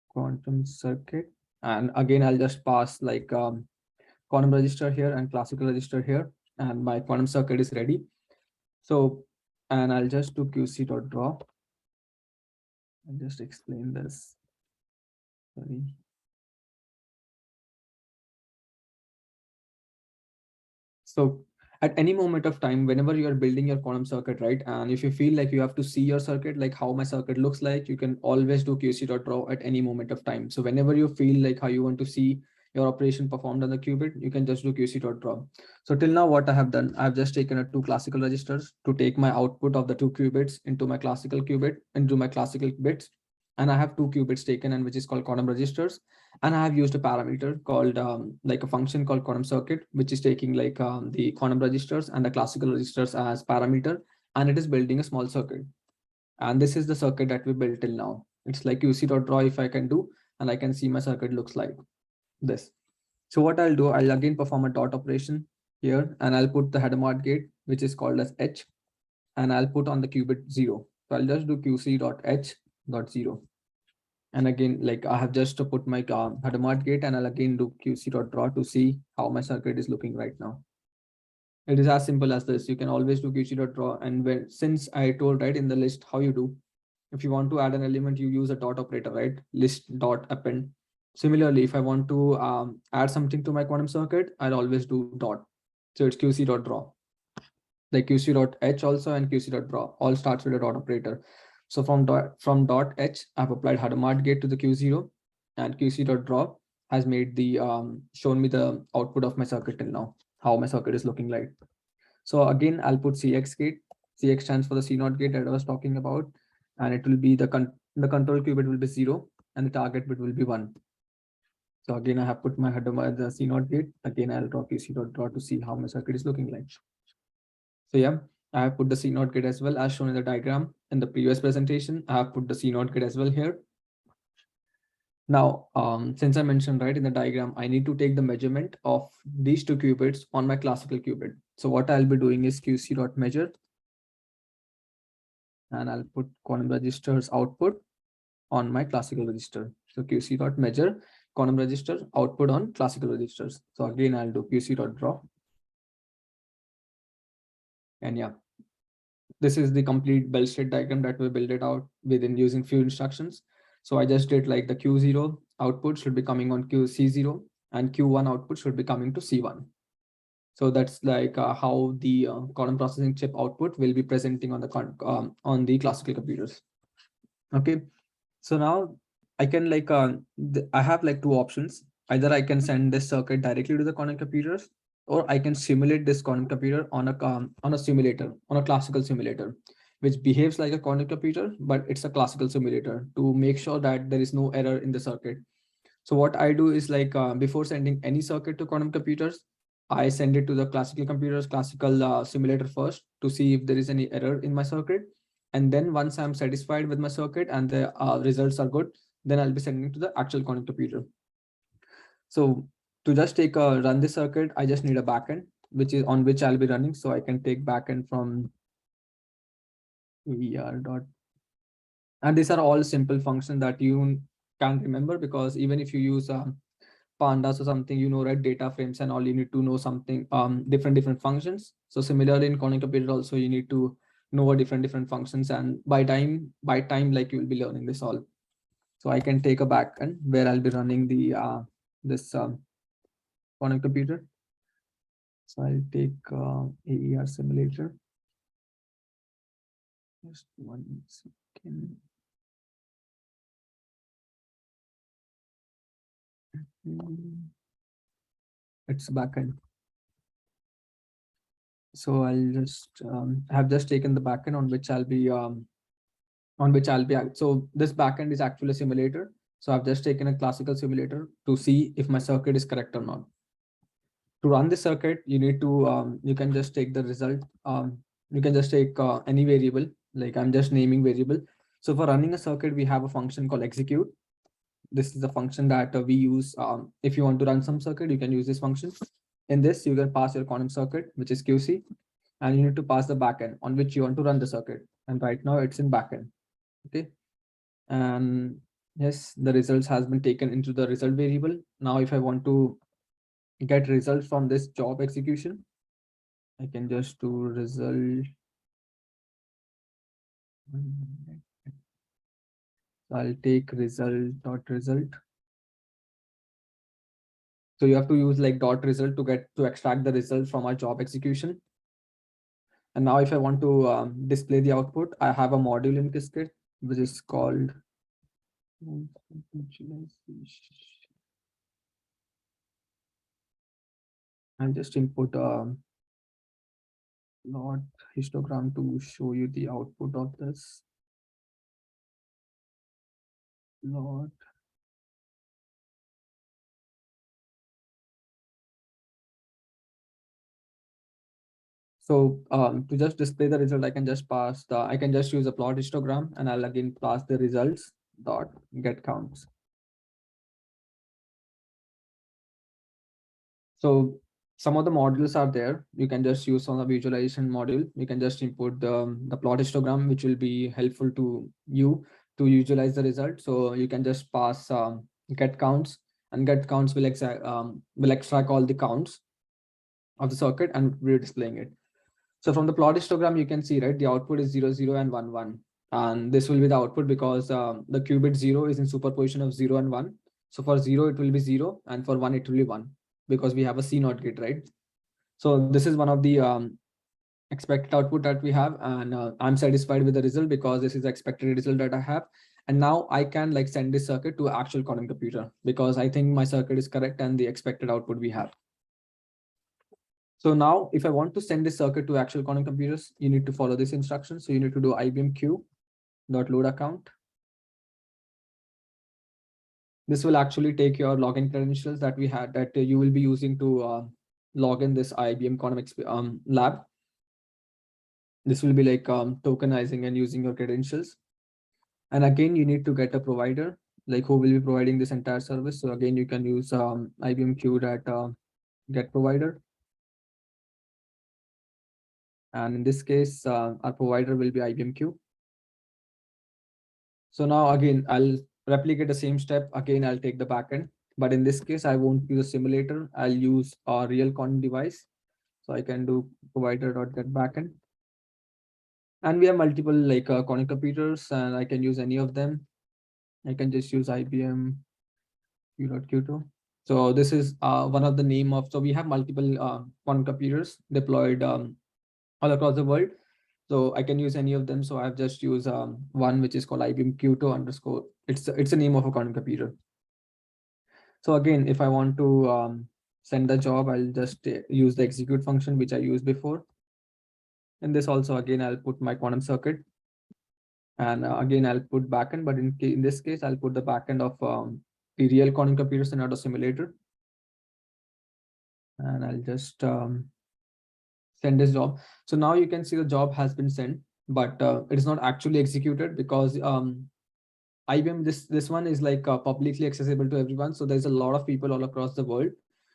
quantum circuit. And again, I'll just pass like quantum register here and classical register here, and my quantum circuit is ready. So, and I'll just do qc.draw. I'll just explain this. Sorry. So at any moment of time, whenever you are building your quantum circuit, right? And if you feel like you have to see your circuit, like how my circuit looks like, you can always do qc.draw at any moment of time. So whenever you feel like how you want to see your operation performed on the qubit, you can just do qc.draw. So till now, what I have done, I've just taken 2 classical registers to take my output of the 2 qubits into my classical qubit, into my classical bits. And I have 2 qubits taken, and which is called quantum registers. And I have used a parameter called like a function called quantum circuit, which is taking like the quantum registers and the classical registers as parameter, and it is building a small circuit. And this is the circuit that we built till now. It's like qc.draw if I can do, and I can see my circuit looks like this. So what I'll do, I'll again perform a dot operation here, and I'll put the Hadamard gate, which is called as H, and I'll put on the qubit 0. So I'll just do qc.h.0. And again, like I have just put my Hadamard gate, and I'll again do qc.draw to see how my circuit is looking right now. It is as simple as this. You can always do qc.draw. And when, since I told right in the list how you do, if you want to add an element, you use a dot operator, right? List dot append. Similarly, if I want to add something to my quantum circuit, I'll always do dot. So it's qc.draw. Like qc.h also and qc.draw all starts with a dot operator. So from dot h, I've applied Hadamard gate to the q0, and qc.draw has made the shown me the output of my circuit till now, how my circuit is looking like. So again, I'll put cx gate. Cx stands for the C0 gate that I was talking about, and it will be the control qubit will be 0 and the target bit will be 1. So again, I have put my Hadamard the C0 gate. Again, I'll draw qc.draw to see how my circuit is looking like. So yeah, I have put the C0 gate as well as shown in the diagram in the previous presentation. I have put the C0 gate as well here. Now, since I mentioned right in the diagram, I need to take the measurement of these 2 qubits on my classical qubit. So what I'll be doing is qc.measure, and I'll put quantum registers output on my classical register. So qc.measure quantum register output on classical registers. So again, I'll do qc.draw. And yeah, this is the complete bell state diagram that we built it out within using few instructions. So I just did like the Q0 output should be coming on QC0, and Q1 output should be coming to C1. So that's like how the quantum processing chip output will be presenting on the classical computers. Okay, so now I can like I have like 2 options. Either I can send this circuit directly to the quantum computers, or I can simulate this quantum computer on a simulator, on a classical simulator, which behaves like a quantum computer, but it's a classical simulator to make sure that there is no error in the circuit. So what I do is like before sending any circuit to quantum computers, I send it to the classical computers, classical simulator first to see if there is any error in my circuit. And then once I'm satisfied with my circuit and the results are good, then I'll be sending to the actual quantum computer. So to just take a run this circuit, I just need a backend, which is on which I'll be running. So I can take backend from VR dot. And these are all simple functions that you can remember, because even if you use pandas or something, you know, right, data frames and all, you need to know something, different functions. So similarly in quantum computer also, you need to know what different functions, and by time like you will be learning this all. So I can take a backend where I'll be running the this quantum computer. So I'll take AER simulator. Just 1 second. It's backend. So I'll just have just taken the backend on which I'll be so this backend is actually a simulator. So I've just taken a classical simulator to see if my circuit is correct or not. To run the circuit, you need to you can just take the result. You can just take any variable, like I'm just naming variable. So for running a circuit, we have a function called execute. This is a function that we use. If you want to run some circuit, you can use this function. In this, you can pass your quantum circuit, which is QC, and you need to pass the backend on which you want to run the circuit. And right now it's in backend. Okay. And yes, the results has been taken into the result variable. Now, if I want to get results from this job execution, I can just do result. So I'll take result.result. So you have to use like dot result to extract the result from our job execution. And now if I want to display the output, I have a module in Qiskit, which is called I'll just import a plot histogram to show you the output of this plot. So to just display the result, I can just use a plot histogram, and I'll again pass the results dot get counts. So some of the modules are there. You can just use on the visualization module. You can just import the plot histogram, which will be helpful to you to visualize the result. So you can just pass get counts, and get counts will extract all the counts of the circuit, and we're displaying it. So from the plot histogram, you can see, right, the output is 0, 0, and 1, 1. And this will be the output because the qubit 0 is in superposition of 0 and 1. So for 0, it will be 0, and for 1, it will be 1, because we have a CNOT gate, right? So this is one of the expected output that we have, and I'm satisfied with the result because this is the expected result that I have. And now I can like send this circuit to actual quantum computer because I think my circuit is correct and the expected output we have. So now if I want to send this circuit to actual quantum computers, you need to follow this instruction. So you need to do IBM Q.load account. This will actually take your login credentials that we had that you will be using to log in this IBM quantum lab. This will be like tokenizing and using your credentials. And again, you need to get a provider, like who will be providing this entire service. So again, you can use IBM Q.get provider. And in this case, our provider will be IBM Q. So now again, I'll replicate the same step. Again, I'll take the backend, but in this case, I won't use a simulator. I'll use a real quantum device. So I can do provider.get backend. And we have multiple like quantum computers, and I can use any of them. I can just use IBM Q.Q2. So this is one of the name of, so we have multiple quantum computers deployed all across the world. So I can use any of them. So I've just used one which is called IBM Q2 underscore. It's a name of a quantum computer. So again, if I want to send the job, I'll just use the execute function, which I used before. And this also, again, I'll put my quantum circuit. And again, I'll put backend, but in this case, I'll put the backend of the real quantum computers and not a simulator. And I'll just send this job. So now you can see the job has been sent, but it is not actually executed because IBM, this one is like publicly accessible to everyone. So there's a lot of people all across the world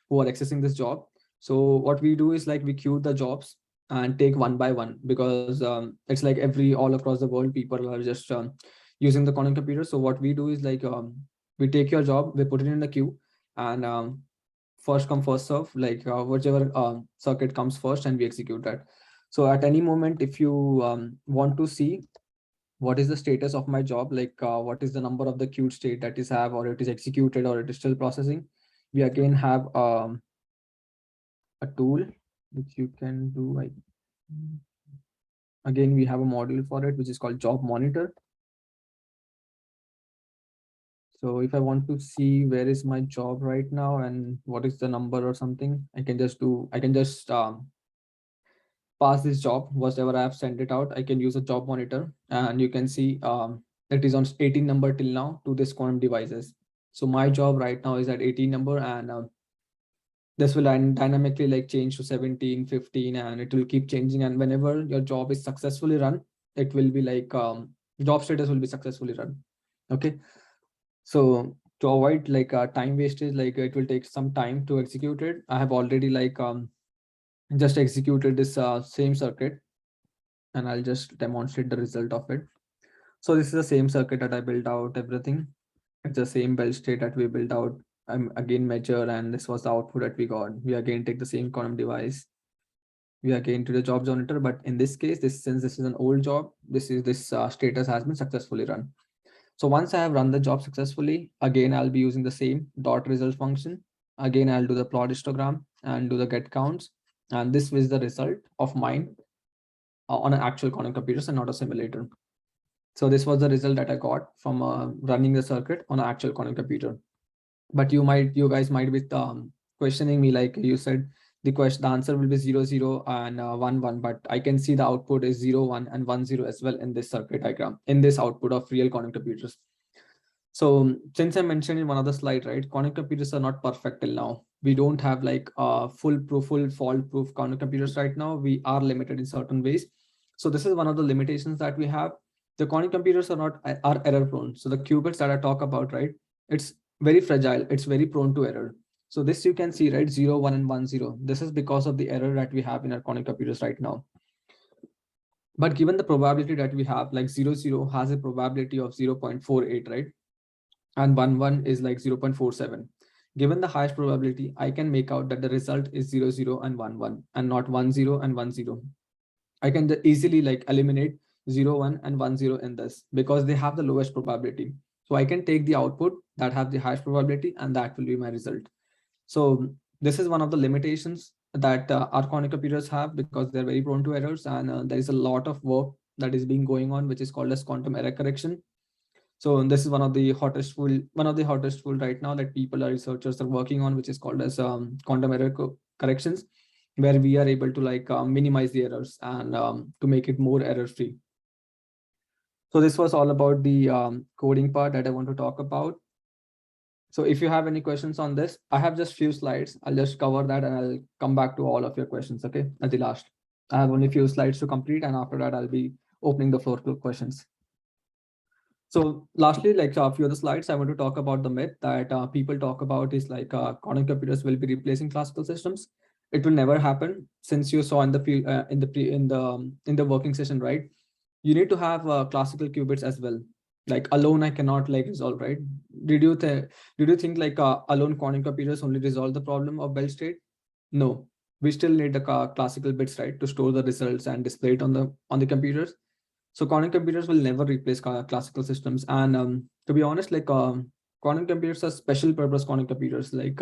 who are accessing this job. So what we do is like we queue the jobs and take one by one, because it's like all across the world, people are just using the quantum computer. So what we do is like we take your job, we put it in the queue, and first come first serve, like whichever circuit comes first, and we execute that. So at any moment, if you want to see what is the status of my job, like what is the number of the queued state that is have, or it is executed, or it is still processing, we again have a tool which you can do. Again, we have a module for it, which is called job monitor. So if I want to see where is my job right now and what is the number or something, I can just pass this job, whatever I have sent it out. I can use a job monitor, and you can see it is on 18 number till now to this quantum devices. So my job right now is at 18 number, and this will dynamically like change to 17, 15, and it will keep changing. And whenever your job is successfully run, it will be like job status will be successfully run. Okay. So to avoid like time wastage, like it will take some time to execute it. I have already like just executed this same circuit, and I'll just demonstrate the result of it. So this is the same circuit that I built out everything. It's the same belt state that we built out. I'm again measure, and this was the output that we got. We again take the same quantum device. We again to the job monitor, but in this case, since this is an old job, this status has been successfully run. So once I have run the job successfully, again, I'll be using the same dot result function. Again, I'll do the plot histogram and do the get counts. And this is the result of mine on an actual quantum computers and not a simulator. So this was the result that I got from running the circuit on an actual quantum computer. But you guys might be questioning me, like you said, the answer will be 0, 0 and 1, 1, but I can see the output is 0, 1 and 1, 0 as well in this circuit diagram, in this output of real quantum computers. So since I mentioned in one of the slide, right, quantum computers are not perfect till now. We don't have like full fault proof quantum computers right now. We are limited in certain ways. So this is one of the limitations that we have. The quantum computers are error prone. So the qubits that I talk about, right, it's very fragile. It's very prone to error. So this you can see, right, 0, 1 and 1, 0. This is because of the error that we have in our quantum computers right now. But given the probability that we have, like 0, 0 has a probability of 0.48, right? And 1, 1 is like 0.47. Given the highest probability, I can make out that the result is 0, 0 and 1, 1 and not 1, 0 and 1, 0. I can easily like eliminate 0, 1 and 1, 0 in this because they have the lowest probability. So I can take the output that have the highest probability, and that will be my result. So this is one of the limitations that our quantum computers have, because they're very prone to errors, and there is a lot of work that is being going on, which is called as quantum error correction. So this is one of the hottest tool right now that researchers are working on, which is called as quantum error corrections, where we are able to like minimize the errors and to make it more error free. So this was all about the coding part that I want to talk about. So if you have any questions on this, I have just few slides. I'll just cover that and I'll come back to all of your questions, okay, at the last. I have only a few slides to complete, and after that, I'll be opening the floor to questions. So lastly, like a few other slides, I want to talk about the myth that people talk about is like quantum computers will be replacing classical systems. It will never happen, since you saw in the working session, right? You need to have classical qubits as well. Like alone, I cannot like resolve, right? Did you think like alone quantum computers only resolve the problem of belt state? No, we still need the classical bits, right, to store the results and display it on the computers. So quantum computers will never replace classical systems. And to be honest, like quantum computers are special purpose quantum computers. Like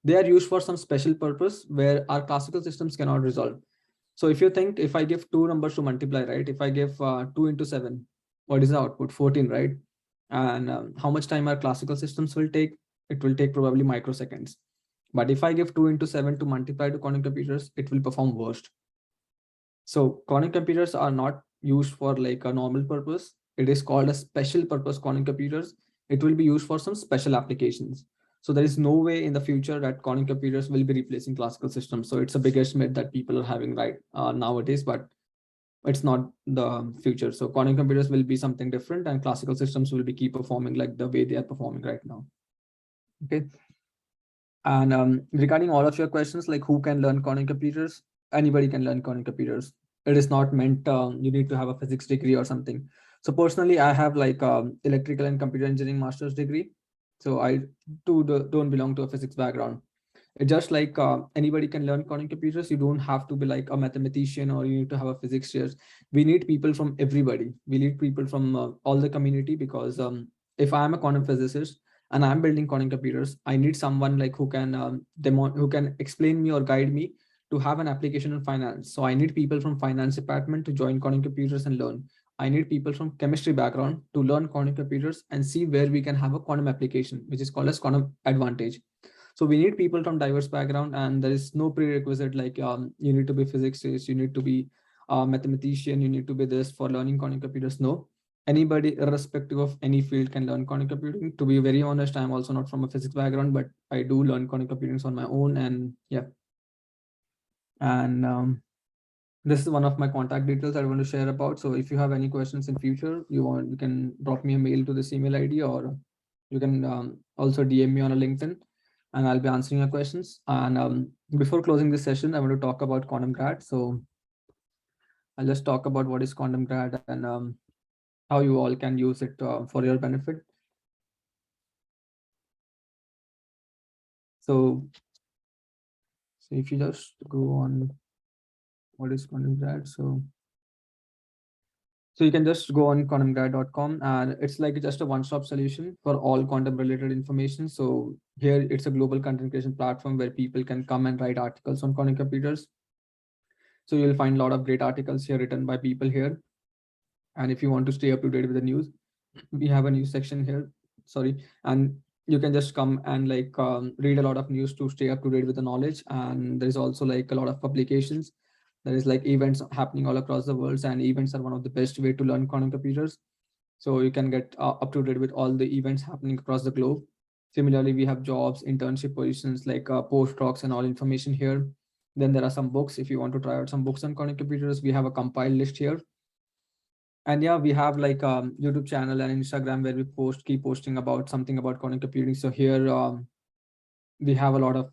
they are used for some special purpose where our classical systems cannot resolve. So if you think, if I give two numbers to multiply, right? If I give 2 into 7, what is the output? 14, right? And how much time our classical systems will take? It will take probably microseconds. But if I give 2 into 7 to multiply to quantum computers, it will perform worst. So quantum computers are not used for like a normal purpose. It is called a special purpose quantum computers. It will be used for some special applications. So there is no way in the future that quantum computers will be replacing classical systems. So it's a biggest myth that people are having right nowadays, but it's not the future. So quantum computers will be something different, and classical systems will be keep performing like the way they are performing right now. Okay. And regarding all of your questions, like who can learn quantum computers? Anybody can learn quantum computers. It is not meant you need to have a physics degree or something. So personally, I have like electrical and computer engineering master's degree. So I too don't belong to a physics background. It's just like anybody can learn quantum computers. You don't have to be like a mathematician or you need to have a physics chair. We need people from everybody. We need people from all the community, because if I'm a quantum physicist and I'm building quantum computers, I need someone like who can who can explain me or guide me to have an application in finance. So I need people from finance department to join quantum computers and learn. I need people from chemistry background to learn quantum computers and see where we can have a quantum application, which is called as quantum advantage. So we need people from diverse background, and there is no prerequisite like you need to be physicist, you need to be a mathematician, you need to be this for learning quantum computers. No, anybody irrespective of any field can learn quantum computing. To be very honest, I'm also not from a physics background, but I do learn quantum computing on my own. And yeah, and this is one of my contact details I want to share about. So if you have any questions in future, you can drop me a mail to this email ID, or you can also DM me on a LinkedIn, and I'll be answering your questions. And before closing this session, I want to talk about QuantumGrad. So I'll just talk about what is QuantumGrad and how you all can use it for your benefit. So if you just go on, what is QuantumGrad? So you can just go on quantumgrad.com, and it's like just a one-stop solution for all quantum related information. So here it's a global content creation platform where people can come and write articles on quantum computers. So you'll find a lot of great articles here written by people here. And if you want to stay up to date with the news, we have a news section here. Sorry. And you can just come and like read a lot of news to stay up to date with the knowledge. And there's also like a lot of publications. There is like events happening all across the world, and events are one of the best way to learn quantum computers. So you can get up to date with all the events happening across the globe. Similarly, we have jobs, internship positions, like postdocs and all information here. Then there are some books. If you want to try out some books on quantum computers, we have a compiled list here. And yeah, we have like YouTube channel and Instagram where we keep posting about something about quantum computing. So here we have a lot of,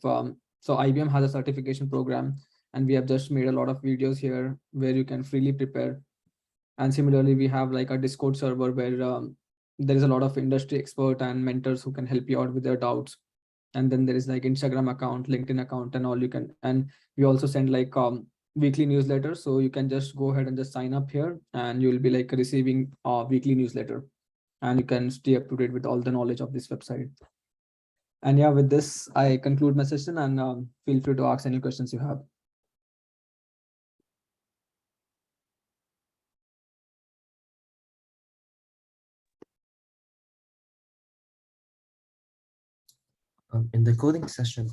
so IBM has a certification program, and we have just made a lot of videos here where you can freely prepare. And similarly, we have like a Discord server where there is a lot of industry expert and mentors who can help you out with their doubts. And then there is like Instagram account, LinkedIn account, and all you can, and we also send like weekly newsletters. So you can just go ahead and just sign up here, and you'll be like receiving a weekly newsletter, and you can stay up to date with all the knowledge of this website. And yeah, with this, I conclude my session, and feel free to ask any questions you have. In the coding session,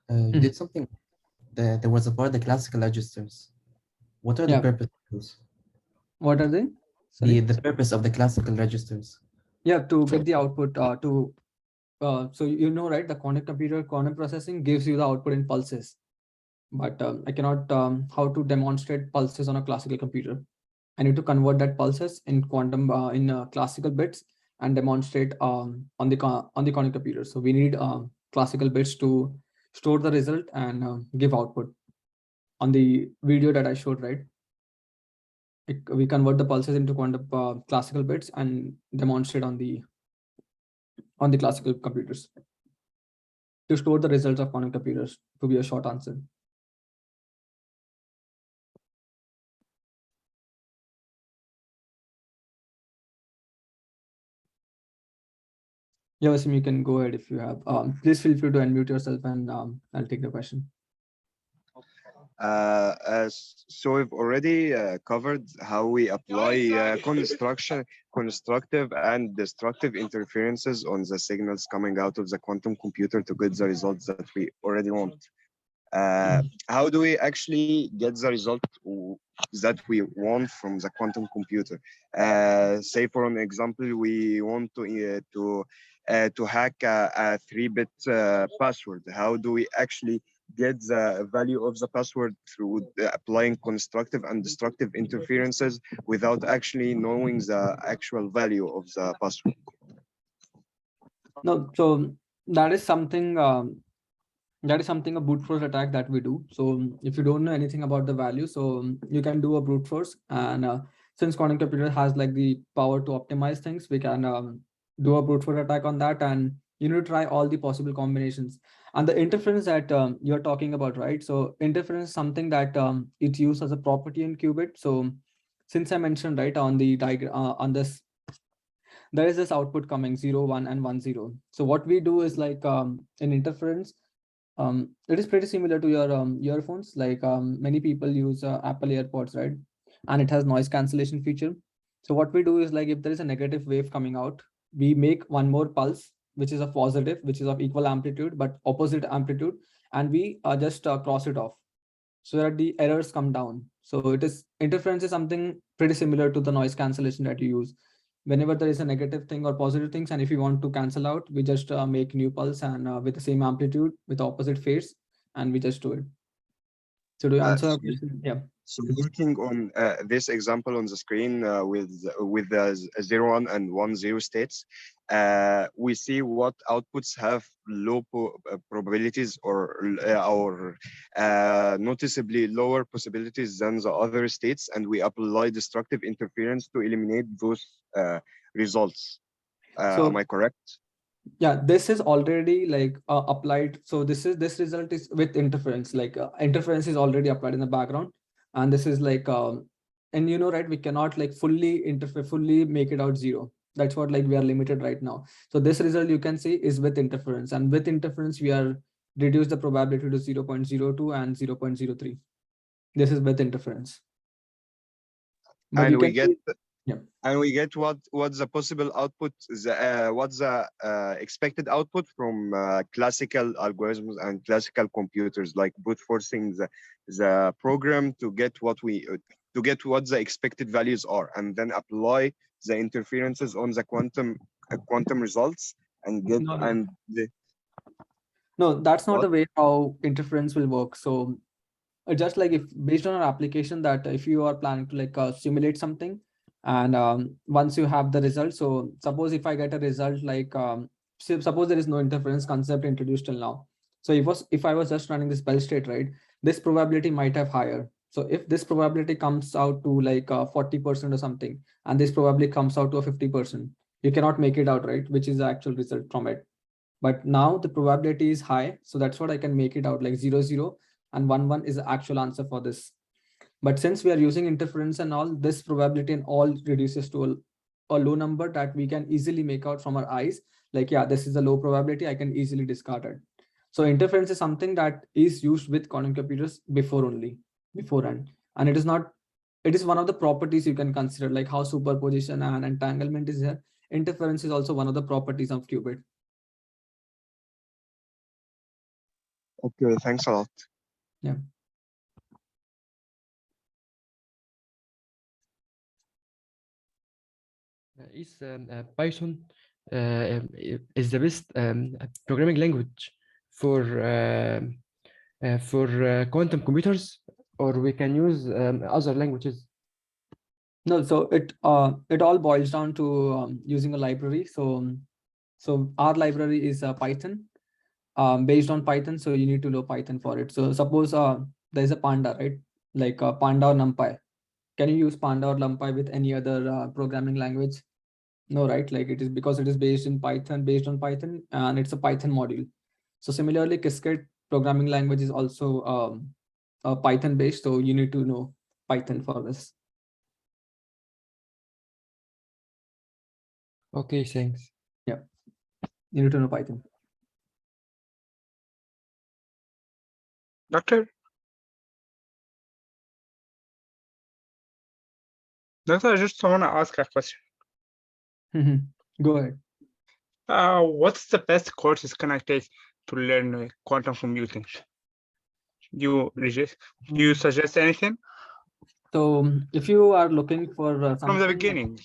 you did something. There was a part, the classical registers. What are the purpose of those? What are they? The purpose of the classical registers. Yeah, to get the output so you know, right, the quantum computer quantum processing gives you the output in pulses, but I cannot how to demonstrate pulses on a classical computer. I need to convert that pulses in quantum in classical bits and demonstrate on the quantum computer. So we need classical bits to store the result and give output. On the video that I showed, right, we convert the pulses into quantum classical bits and demonstrate on the classical computers to store the results of quantum computers, to be a short answer. Yeah, Wasim, you can go ahead if you have. Please feel free to unmute yourself, and I'll take the question. So we've already covered how we apply constructive and destructive interferences on the signals coming out of the quantum computer to get the results that we already want. How do we actually get the result that we want from the quantum computer? Say, for an example, we want to hack a 3-bit password. How do we actually get the value of the password through applying constructive and destructive interferences without actually knowing the actual value of the password? No, so that is something a brute force attack that we do. So if you don't know anything about the value, so you can do a brute force. And since quantum computer has like the power to optimize things, we can do a brute force attack on that, and you need to try all the possible combinations. And the interference that you're talking about, right? So interference is something that it used as a property in qubit. So since I mentioned right on the diagram on this, there is this output coming 0, 1, and 1, 0. So what we do is like in interference, it is pretty similar to your earphones. Like many people use Apple AirPods, right? And it has noise cancellation feature. So what we do is like if there is a negative wave coming out, we make one more pulse, which is a positive, which is of equal amplitude but opposite amplitude, and we just cross it off so that the errors come down. So it is interference is something pretty similar to the noise cancellation that you use. Whenever there is a negative thing or positive things, and if you want to cancel out, we just make new pulse and with the same amplitude with opposite phase, and we just do it. So do you answer our question? Yeah. So looking on this example on the screen with the 0, 1 and 1, 0 states, we see what outputs have low probabilities or noticeably lower possibilities than the other states, and we apply destructive interference to eliminate those results. So, am I correct? Yeah, this is already like applied. So this result is with interference. Like interference is already applied in the background, and this is like and you know, right, we cannot like fully make it out 0. That's what like we are limited right now. So this result you can see is with interference, and with interference we are reduce the probability to 0.02 and 0.03. This is with interference. But and we get yeah. And we get what's the possible output, what's the expected output from classical algorithms and classical computers, like brute forcing the program to get what the expected values are, and then apply the interferences on the quantum results and get No, that's not the way how interference will work. So just like if based on an application that if you are planning to like simulate something, and once you have the result, so suppose if I get a result like suppose there is no interference concept introduced till now. So if I was just running this Bell state, right, this probability might have higher. So if this probability comes out to like 40% or something, and this probably comes out to a 50%, you cannot make it out, right, which is the actual result from it. But now the probability is high, so that's what I can make it out like 0, 0 and 1, 1 is the actual answer for this. But since we are using interference and all, this probability and all reduces to a low number that we can easily make out from our eyes. Like, yeah, this is a low probability, I can easily discard it. So interference is something that is used with quantum computers beforehand. And it is not, it is one of the properties you can consider, like how superposition and entanglement is here. Interference is also one of the properties of qubit. Okay, thanks a lot. Yeah. Is Python is the best programming language for quantum computers, or we can use other languages? No, so it all boils down to using a library. So our library is Python, based on Python. So you need to know Python for it. So suppose there's a Panda, right? Like Panda or NumPy. Can you use Panda or NumPy with any other programming language? No, right? Like it is because it is based on Python, and it's a Python module. So similarly, Qiskit programming language is also Python based. So you need to know Python for this. Okay, thanks. Yeah, you need to know Python. Doctor, I just want to ask a question. Go ahead. What's the best courses can I take to learn quantum computing? Do you suggest anything? So if you are looking for from the beginning,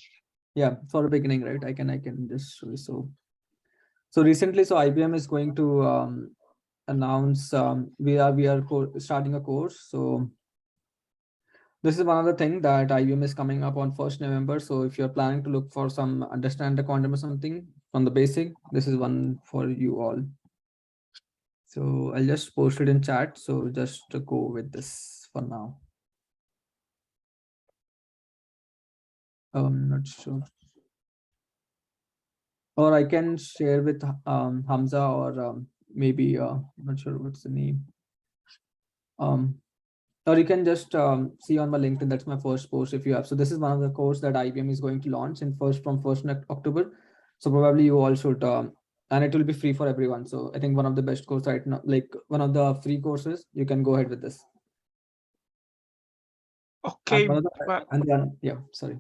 yeah, for the beginning, right? I can just show you. So recently, so IBM is going to announce we are starting a course. So this is one of the things that IBM is coming up on 1st November. So if you're planning to look for some understand the quantum or something from the basic, this is one for you all. So I'll just post it in chat. So just to go with this for now. I'm not sure. or I can share with Hamza or maybe I'm not sure what's the name. Or you can just see on my LinkedIn. That's my first post if you have. So this is one of the course that IBM is going to launch in from 1st October. So probably you all should, and it will be free for everyone. So I think one of the best courses right now, like one of the free courses, you can go ahead with this. Okay, and then yeah, sorry.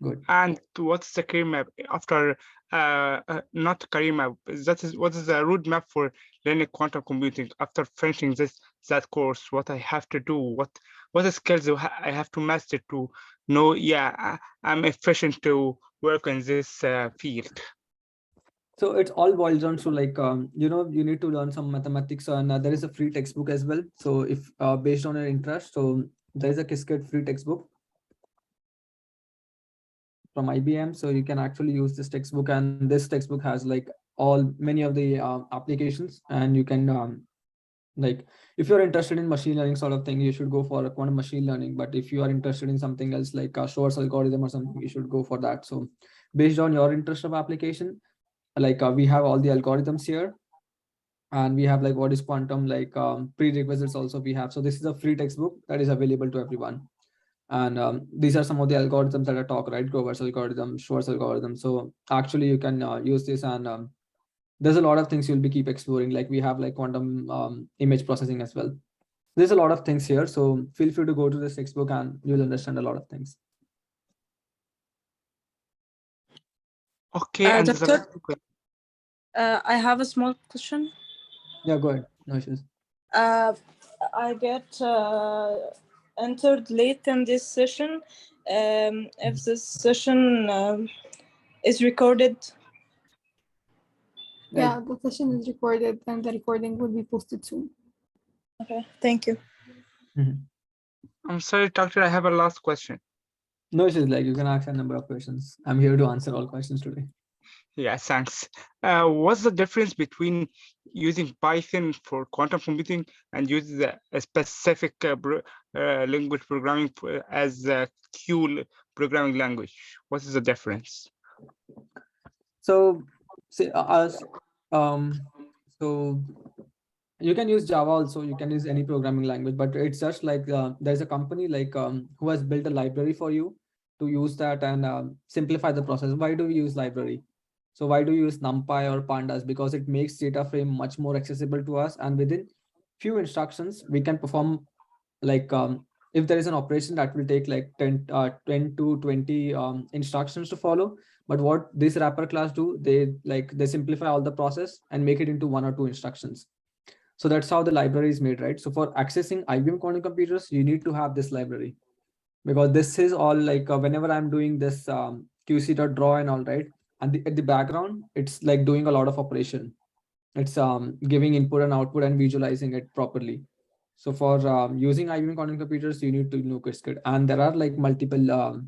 Good. And what's the career map after not career map? What is the roadmap for learning quantum computing after finishing that course? What I have to do? What the skills I have to master to know? Yeah, I'm efficient to work in this field. So it's all boils down to like you need to learn some mathematics, and there is a free textbook as well. So if based on your interest, so there is a Qiskit free textbook from IBM. So you can actually use this textbook, and this textbook has like many of the applications, and you can like if you're interested in machine learning sort of thing, you should go for a quantum machine learning. But if you are interested in something else like a Schwartz algorithm or something, you should go for that. So based on your interest of application, like we have all the algorithms here, and we have like what is quantum like prerequisites also we have. So this is a free textbook that is available to everyone. And these are some of the algorithms that I talk, right? Grover's algorithm, Schwartz algorithm. So actually you can use this, and there's a lot of things you'll be keep exploring. Like we have like quantum image processing as well. There's a lot of things here. So feel free to go to this textbook and you'll understand a lot of things. Okay, and Doctor, I have a small question. Yeah, go ahead. No issues. I get entered late in this session. If this session is recorded. Yeah, the session is recorded and the recording will be posted soon. Okay, thank you. I'm sorry, Doctor, I have a last question. No issues, like you can ask a number of questions. I'm here to answer all questions today. Yeah, thanks. What's the difference between using Python for quantum computing and using a specific language programming as a Q programming language? What is the difference? So, so you can use Java also. You can use any programming language, but it's just like there's a company like who has built a library for you to use that and simplify the process. Why do we use library? So why do you use NumPy or Pandas? Because it makes data frame much more accessible to us, and within few instructions we can perform like if there is an operation that will take like 10 to 20 instructions to follow. But what this wrapper class do, they simplify all the process and make it into 1 or 2 instructions. So that's how the library is made, right? So for accessing IBM quantum computers, you need to have this library, because this is all like whenever I'm doing this QC.draw and all, right, and at the background it's like doing a lot of operation. It's giving input and output and visualizing it properly. So for using IBM quantum computers, you need to know Qiskit, and there are like multiple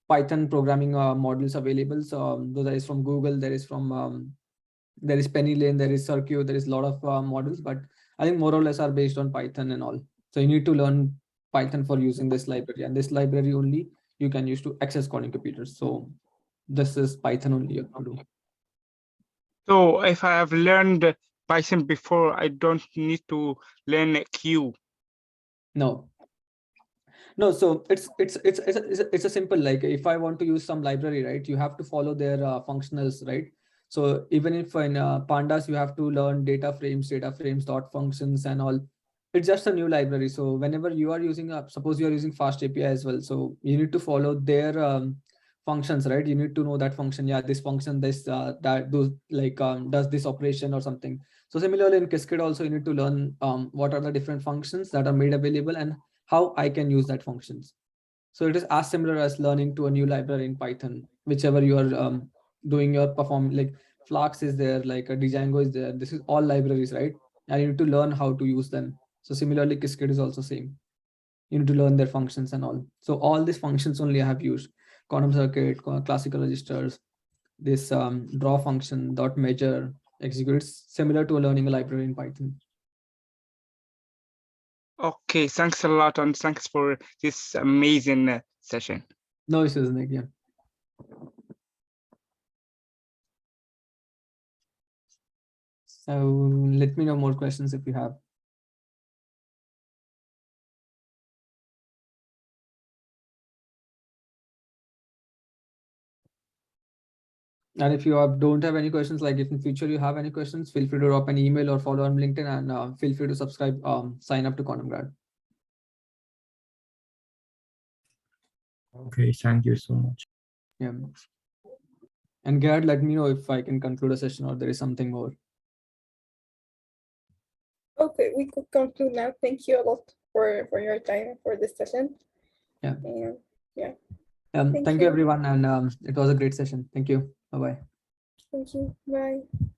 Python programming models available. So there is from Google, there is from there is PennyLane, there is Circuit, there is a lot of models, but I think more or less are based on Python and all. So you need to learn Python for using this library, and this library only you can use to access quantum computers. So this is Python only you have to do. So if I have learned Python before, I don't need to learn Q. No. So it's a simple, like if I want to use some library, right, you have to follow their functionals, right? So even if in Pandas you have to learn data frames, dot functions and all, it's just a new library. So whenever you are using suppose you are using fast API as well, so you need to follow their functions, right? You need to know that function, yeah, this function, this that those like does this operation or something. So similarly in Qiskit also you need to learn what are the different functions that are made available and how I can use that functions. So it is as similar as learning to a new library in Python, whichever you are doing your perform, like Flux is there, like a Django is there. This is all libraries, right? And you need to learn how to use them. So similarly, Qiskit is also same. You need to learn their functions and all. So all these functions only I have used: quantum circuit, classical registers, this draw function, dot measure, execute. It's similar to learning a library in Python. Okay, thanks a lot, and thanks for this amazing session. No issues, Nick. Yeah. So let me know more questions if you have. And if you don't have any questions, like if in future you have any questions, feel free to drop an email or follow on LinkedIn, and feel free to subscribe, sign up to QuantumGrad. Okay, thank you so much. Yeah. And Garrett, let me know if I can conclude a session or there is something more. Okay, we could conclude now. Thank you a lot for your time for this session. Yeah. And yeah. Thank you everyone, and it was a great session. Thank you. Bye-bye. Thank you. Bye.